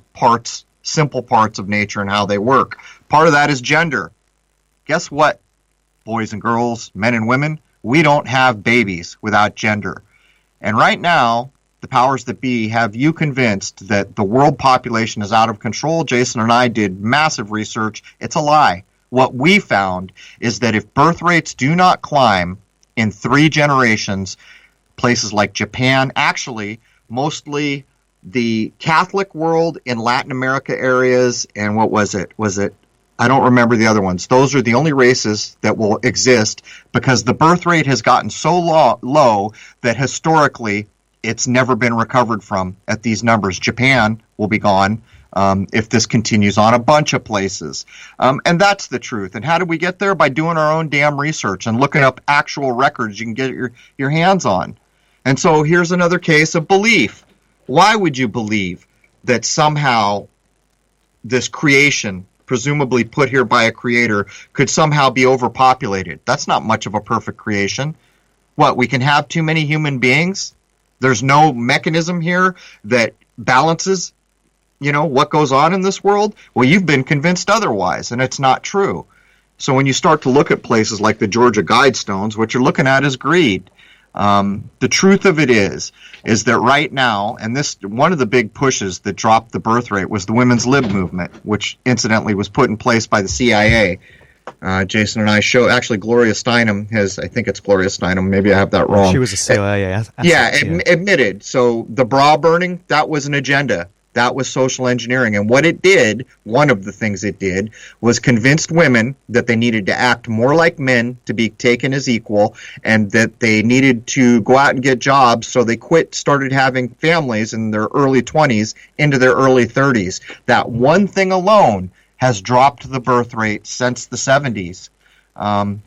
simple parts of nature and how they work. Part of that is gender. Guess what, boys and girls, men and women? We don't have babies without gender. And right now, the powers that be have you convinced that the world population is out of control. Jason and I did massive research. It's a lie. What we found is that if birth rates do not climb in 3 generations, places like Japan, actually, mostly the Catholic world in Latin America areas, and what was it? I don't remember the other ones. Those are the only races that will exist because the birth rate has gotten so low that historically it's never been recovered from at these numbers. Japan will be gone if this continues on, a bunch of places. And that's the truth. And how did we get there? By doing our own damn research and looking up actual records you can get your hands on. And so here's another case of belief. Why would you believe that somehow this creation, presumably put here by a creator, could somehow be overpopulated? That's not much of a perfect creation. What, we can have too many human beings? There's no mechanism here that balances, what goes on in this world? Well, you've been convinced otherwise, and it's not true. So when you start to look at places like the Georgia Guidestones, what you're looking at is greed. The truth of it is that right now, and this one of the big pushes that dropped the birth rate was the women's lib movement, which incidentally was put in place by the CIA. Jason and I actually Gloria Steinem I think it's Gloria Steinem, maybe I have that wrong. She was a CIA. Admitted. So the bra burning, that was an agenda. That was social engineering. And what it did, one of the things it did, was convinced women that they needed to act more like men to be taken as equal, and that they needed to go out and get jobs, so they started having families in their early 20s into their early 30s. That one thing alone has dropped the birth rate since the 70s.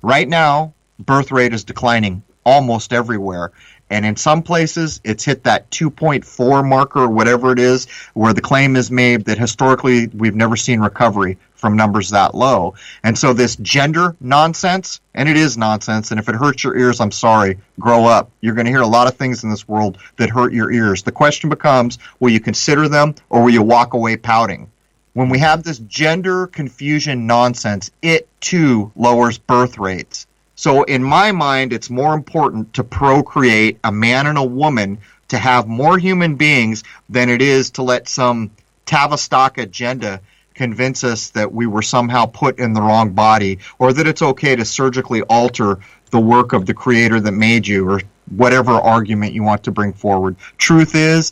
Right now, birth rate is declining almost everywhere. And in some places, it's hit that 2.4 marker or whatever it is, where the claim is made that historically we've never seen recovery from numbers that low. And so this gender nonsense, and it is nonsense, and if it hurts your ears, I'm sorry, grow up. You're going to hear a lot of things in this world that hurt your ears. The question becomes, will you consider them or will you walk away pouting? When we have this gender confusion nonsense, it too lowers birth rates. So in my mind, it's more important to procreate a man and a woman to have more human beings than it is to let some Tavistock agenda convince us that we were somehow put in the wrong body, or that it's okay to surgically alter the work of the creator that made you, or whatever argument you want to bring forward. Truth is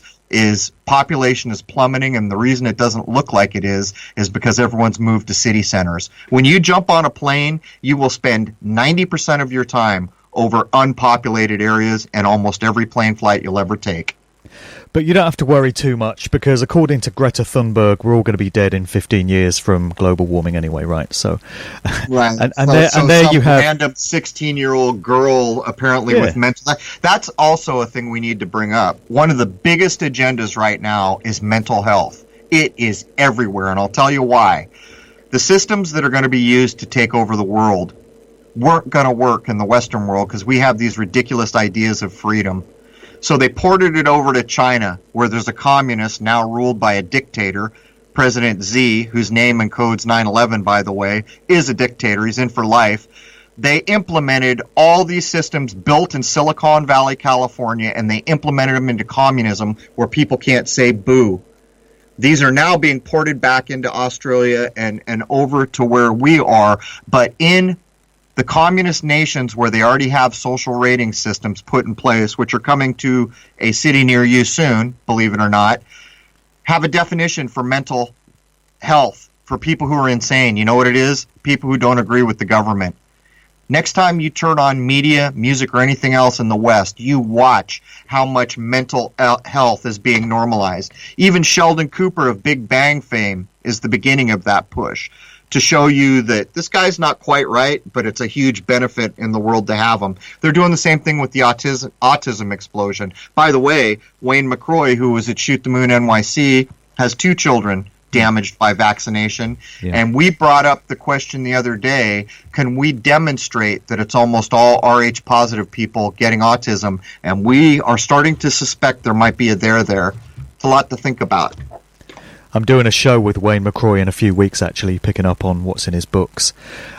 population is plummeting, and the reason it doesn't look like it is because everyone's moved to city centers. When you jump on a plane, you will spend 90% of your time over unpopulated areas and almost every plane flight you'll ever take. But you don't have to worry too much, because according to Greta Thunberg, we're all going to be dead in 15 years from global warming anyway, right? So, right. and there you have random 16-year-old girl apparently with mental. That's also a thing we need to bring up. One of the biggest agendas right now is mental health. It is everywhere, and I'll tell you why. The systems that are going to be used to take over the world weren't going to work in the Western world because we have these ridiculous ideas of freedom. So they ported it over to China, where there's a communist now ruled by a dictator, President Xi, whose name encodes 9/11, by the way, is a dictator. He's in for life. They implemented all these systems built in Silicon Valley, California, and they implemented them into communism where people can't say boo. These are now being ported back into Australia and over to where we are, but in the communist nations where they already have social rating systems put in place, which are coming to a city near you soon, believe it or not, have a definition for mental health for people who are insane. You know what it is? People who don't agree with the government. Next time you turn on media, music, or anything else in the West, you watch how much mental health is being normalized. Even Sheldon Cooper of Big Bang fame is the beginning of that push. to show you that this guy's not quite right, but it's a huge benefit in the world to have him. They're doing the same thing with the autism explosion. By the way, Wayne McCroy, who was at Shoot the Moon NYC, has 2 children damaged by vaccination. Yeah. And we brought up the question the other day, can we demonstrate that it's almost all Rh positive people getting autism? And we are starting to suspect there might be a there. It's a lot to think about. I'm doing a show with Wayne McCroy in a few weeks, actually, picking up on what's in his books.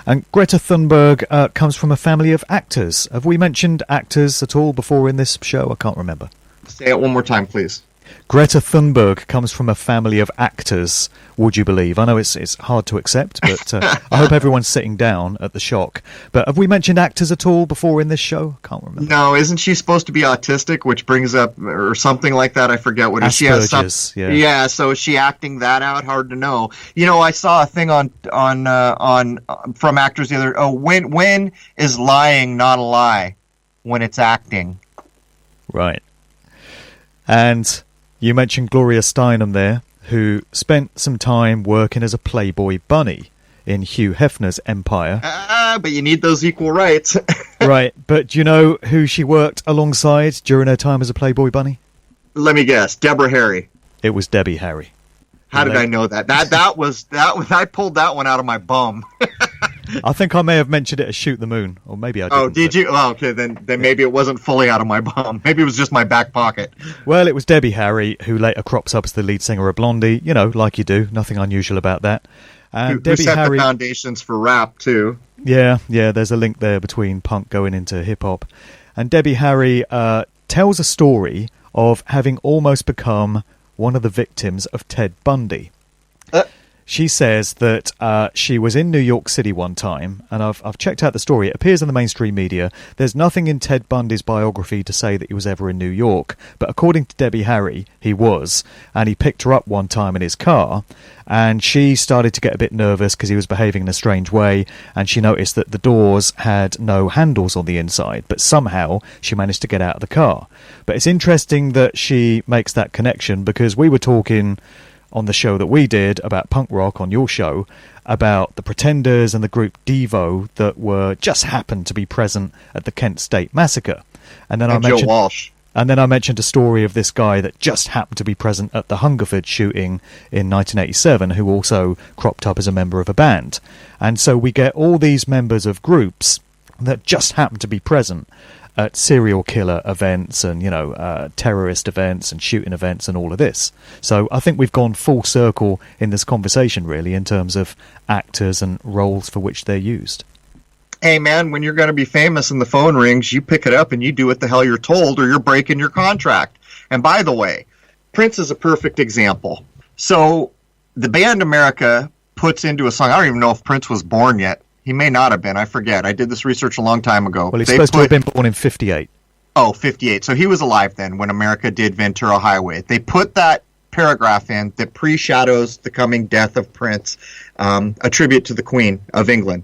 And Greta Thunberg comes from a family of actors. Have we mentioned actors at all before in this show? I can't remember. Say it one more time, please. Greta Thunberg comes from a family of actors, would you believe? I know it's hard to accept, but I hope everyone's sitting down at the shock. But have we mentioned actors at all before in this show? I can't remember. No, isn't she supposed to be autistic, which brings up, or something like that? I forget what it is. She has some, yeah, so is she acting that out? Hard to know. You know, I saw a thing on from actors the other. When is lying not a lie? When it's acting. Right. And you mentioned Gloria Steinem there, who spent some time working as a Playboy bunny in Hugh Hefner's empire. But you need those equal rights. Right, but do you know who she worked alongside during her time as a Playboy bunny? Let me guess, Deborah Harry. It was Debbie Harry. How did I know that? That was I pulled that one out of my bum. I think I may have mentioned it as Shoot the Moon, or maybe I didn't. Oh, did you? Oh, okay, then maybe it wasn't fully out of my bum. Maybe it was just my back pocket. Well, it was Debbie Harry, who later crops up as the lead singer of Blondie, you know, like you do, nothing unusual about that. And who set the foundations for rap, too. Yeah, there's a link there between punk going into hip-hop. And Debbie Harry tells a story of having almost become one of the victims of Ted Bundy. She says that she was in New York City one time, and I've checked out the story. It appears in the mainstream media. There's nothing in Ted Bundy's biography to say that he was ever in New York, but according to Debbie Harry, he was, and he picked her up one time in his car, and she started to get a bit nervous because he was behaving in a strange way, and she noticed that the doors had no handles on the inside, but somehow she managed to get out of the car. But it's interesting that she makes that connection, because we were talking on the show that we did about punk rock on your show, about the Pretenders and the group Devo that were just happened to be present at the Kent State Massacre. And then I mentioned Joe Walsh. And then I mentioned a story of this guy that just happened to be present at the Hungerford shooting in 1987, who also cropped up as a member of a band. And so we get all these members of groups that just happen to be present at serial killer events and, you know, terrorist events and shooting events and all of this. So I think we've gone full circle in this conversation, really, in terms of actors and roles for which they're used. Hey, man, when you're going to be famous and the phone rings, you pick it up and you do what the hell you're told, or you're breaking your contract. And by the way, Prince is a perfect example. So the band America puts into a song, I don't even know if Prince was born yet. He may not have been. I forget. I did this research a long time ago. Well, he's supposed to have been born in 58. Oh, 58. So he was alive then when America did Ventura Highway. They put that paragraph in that pre-shadows the coming death of Prince, a tribute to the Queen of England.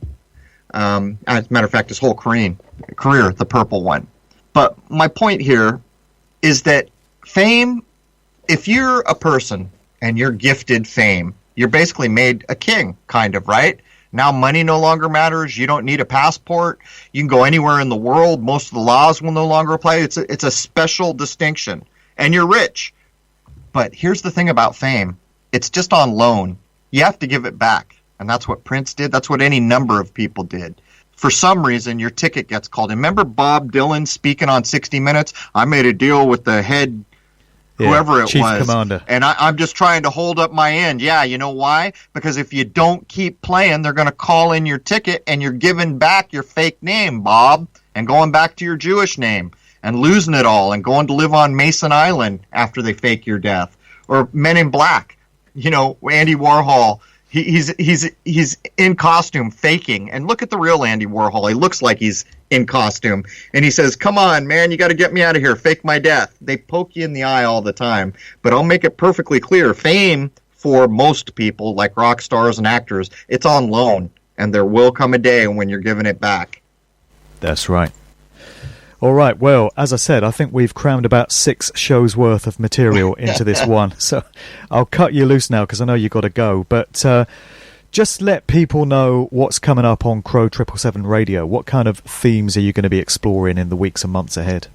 As a matter of fact, his whole career, the purple one. But my point here is that fame, if you're a person and you're gifted fame, you're basically made a king, kind of, right? Now money no longer matters. You don't need a passport. You can go anywhere in the world. Most of the laws will no longer apply. It's a special distinction. And you're rich. But here's the thing about fame. It's just on loan. You have to give it back. And that's what Prince did. That's what any number of people did. For some reason, your ticket gets called. Remember Bob Dylan speaking on 60 Minutes? I made a deal with the head whoever it Chief was. Commander. And I'm just trying to hold up my end. Yeah, you know why? Because if you don't keep playing, they're going to call in your ticket and you're giving back your fake name, Bob, and going back to your Jewish name and losing it all and going to live on Mason Island after they fake your death. Or Men in Black. You know, Andy Warhol. He's in costume faking, and look at the real Andy Warhol. He looks like he's in costume, and he says, "Come on, man, you got to get me out of here. Fake my death." They poke you in the eye all the time, but I'll make it perfectly clear: fame for most people, like rock stars and actors, it's on loan, and there will come a day when you're giving it back. That's right. All right, well, as I said, I think we've crammed about 6 shows worth of material into this one. So I'll cut you loose now because I know you've got to go. But Just let people know what's coming up on Crrow 777 Radio. What kind of themes are you going to be exploring in the weeks and months ahead?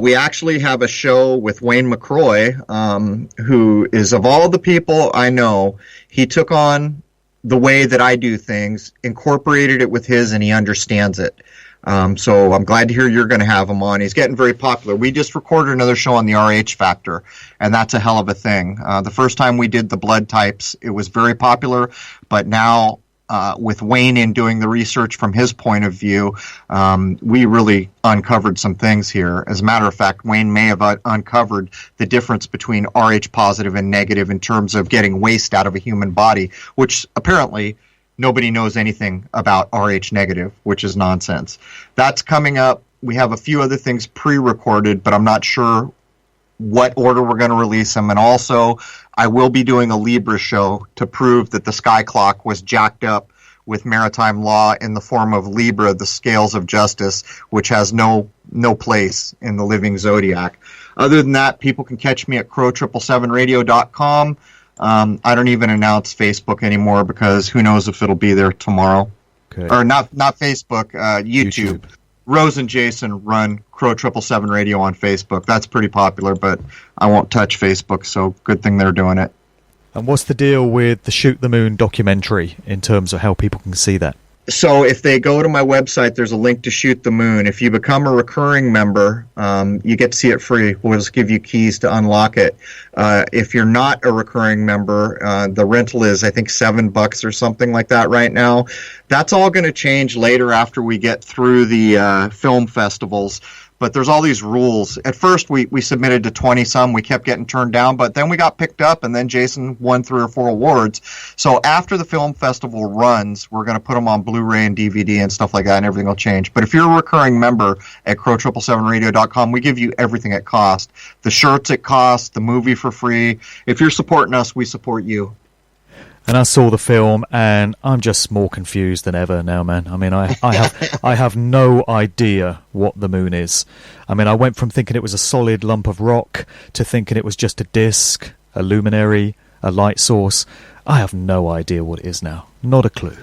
We actually have a show with Wayne McCroy, who is, of all the people I know, he took on the way that I do things, incorporated it with his, and he understands it. So I'm glad to hear you're going to have him on. He's getting very popular. We just recorded another show on the RH factor, and that's a hell of a thing. The first time we did the blood types, it was very popular, but now with Wayne in doing the research from his point of view, we really uncovered some things here. As a matter of fact, Wayne may have uncovered the difference between RH positive and negative in terms of getting waste out of a human body, which apparently nobody knows anything about RH negative, which is nonsense. That's coming up. We have a few other things pre-recorded, but I'm not sure what order we're going to release them. And also, I will be doing a Libra show to prove that the sky clock was jacked up with maritime law in the form of Libra, the scales of justice, which has no place in the living zodiac. Other than that, people can catch me at Crrow777radio.com. I don't even announce Facebook anymore because who knows if it'll be there tomorrow. Okay. Or not Facebook, YouTube. Rose and Jason run Crrow 777 Radio on Facebook. That's pretty popular, but I won't touch Facebook, so good thing they're doing it. And what's the deal with the Shoot the Moon documentary in terms of how people can see that? So if they go to my website, there's a link to Shoot the Moon. If you become a recurring member, you get to see it free. We'll just give you keys to unlock it. If you're not a recurring member, the rental is, I think, $7 or something like that right now. That's all going to change later after we get through the film festivals. But there's all these rules. At first, we submitted to 20-some. We kept getting turned down, but then we got picked up, and then Jason won 3 or 4 awards. So after the film festival runs, we're going to put them on Blu-ray and DVD and stuff like that, and everything will change. But if you're a recurring member at Crrow777radio.com, we give you everything at cost. The shirts at cost, the movie for free. If you're supporting us, we support you. And I saw the film, and I'm just more confused than ever now, man. I mean, I have no idea what the moon is. I mean, I went from thinking it was a solid lump of rock to thinking it was just a disc, a luminary, a light source. I have no idea what it is now. Not a clue.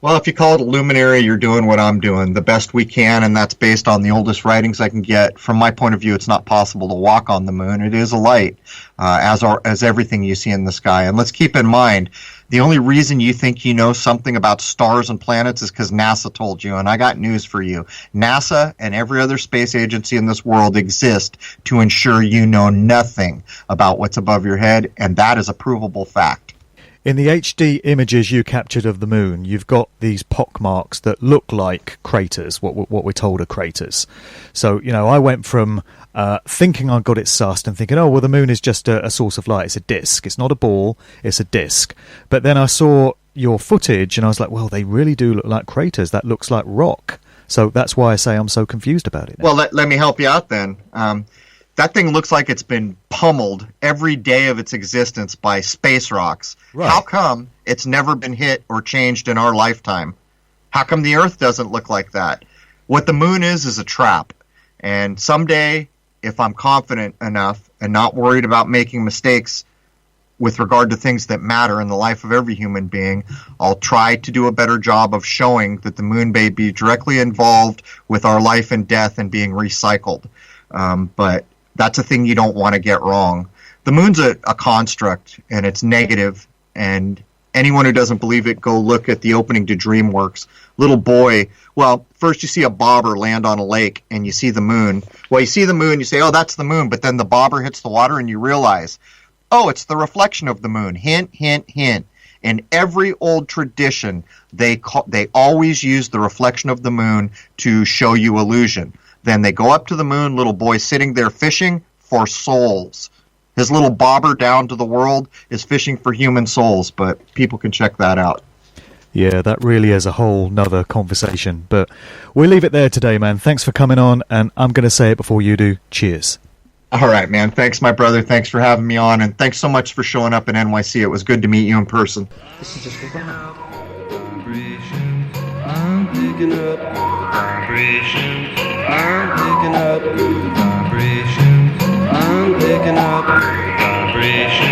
Well, if you call it a luminary, you're doing what I'm doing, the best we can, and that's based on the oldest writings I can get. From my point of view, it's not possible to walk on the moon. It is a light, as everything you see in the sky. And let's keep in mind, the only reason you think you know something about stars and planets is because NASA told you, and I got news for you. NASA and every other space agency in this world exist to ensure you know nothing about what's above your head, and that is a provable fact. In the HD images you captured of the moon, you've got these pockmarks that look like craters, what we're told are craters. So, you know, I went from thinking I got it sussed and thinking, oh, well, the moon is just a source of light. It's a disk. It's not a ball. It's a disk. But then I saw your footage and I was like, well, they really do look like craters. That looks like rock. So that's why I say I'm so confused about it now. Well, let me help you out then. That thing looks like it's been pummeled every day of its existence by space rocks. Right. How come it's never been hit or changed in our lifetime? How come the Earth doesn't look like that? What the moon is a trap. And someday, if I'm confident enough and not worried about making mistakes with regard to things that matter in the life of every human being, I'll try to do a better job of showing that the moon may be directly involved with our life and death and being recycled. But that's a thing you don't want to get wrong. The moon's a construct, and it's negative, and anyone who doesn't believe it, go look at the opening to DreamWorks. Little boy, well, first you see a bobber land on a lake, and you see the moon. Well, you see the moon, you say, oh, that's the moon, but then the bobber hits the water, and you realize, oh, it's the reflection of the moon. Hint, hint, hint. In every old tradition, they always use the reflection of the moon to show you illusion. Then they go up to the moon, little boy sitting there fishing for souls. His little bobber down to the world is fishing for human souls, but people can check that out. Yeah, that really is a whole nother conversation. But we'll leave it there today, man. Thanks for coming on, and I'm going to say it before you do. Cheers. All right, man. Thanks, my brother. Thanks for having me on, and thanks so much for showing up in NYC. It was good to meet you in person. This is just a vibrations. I'm picking up vibrations. I'm picking up good vibrations. I'm picking up good vibrations.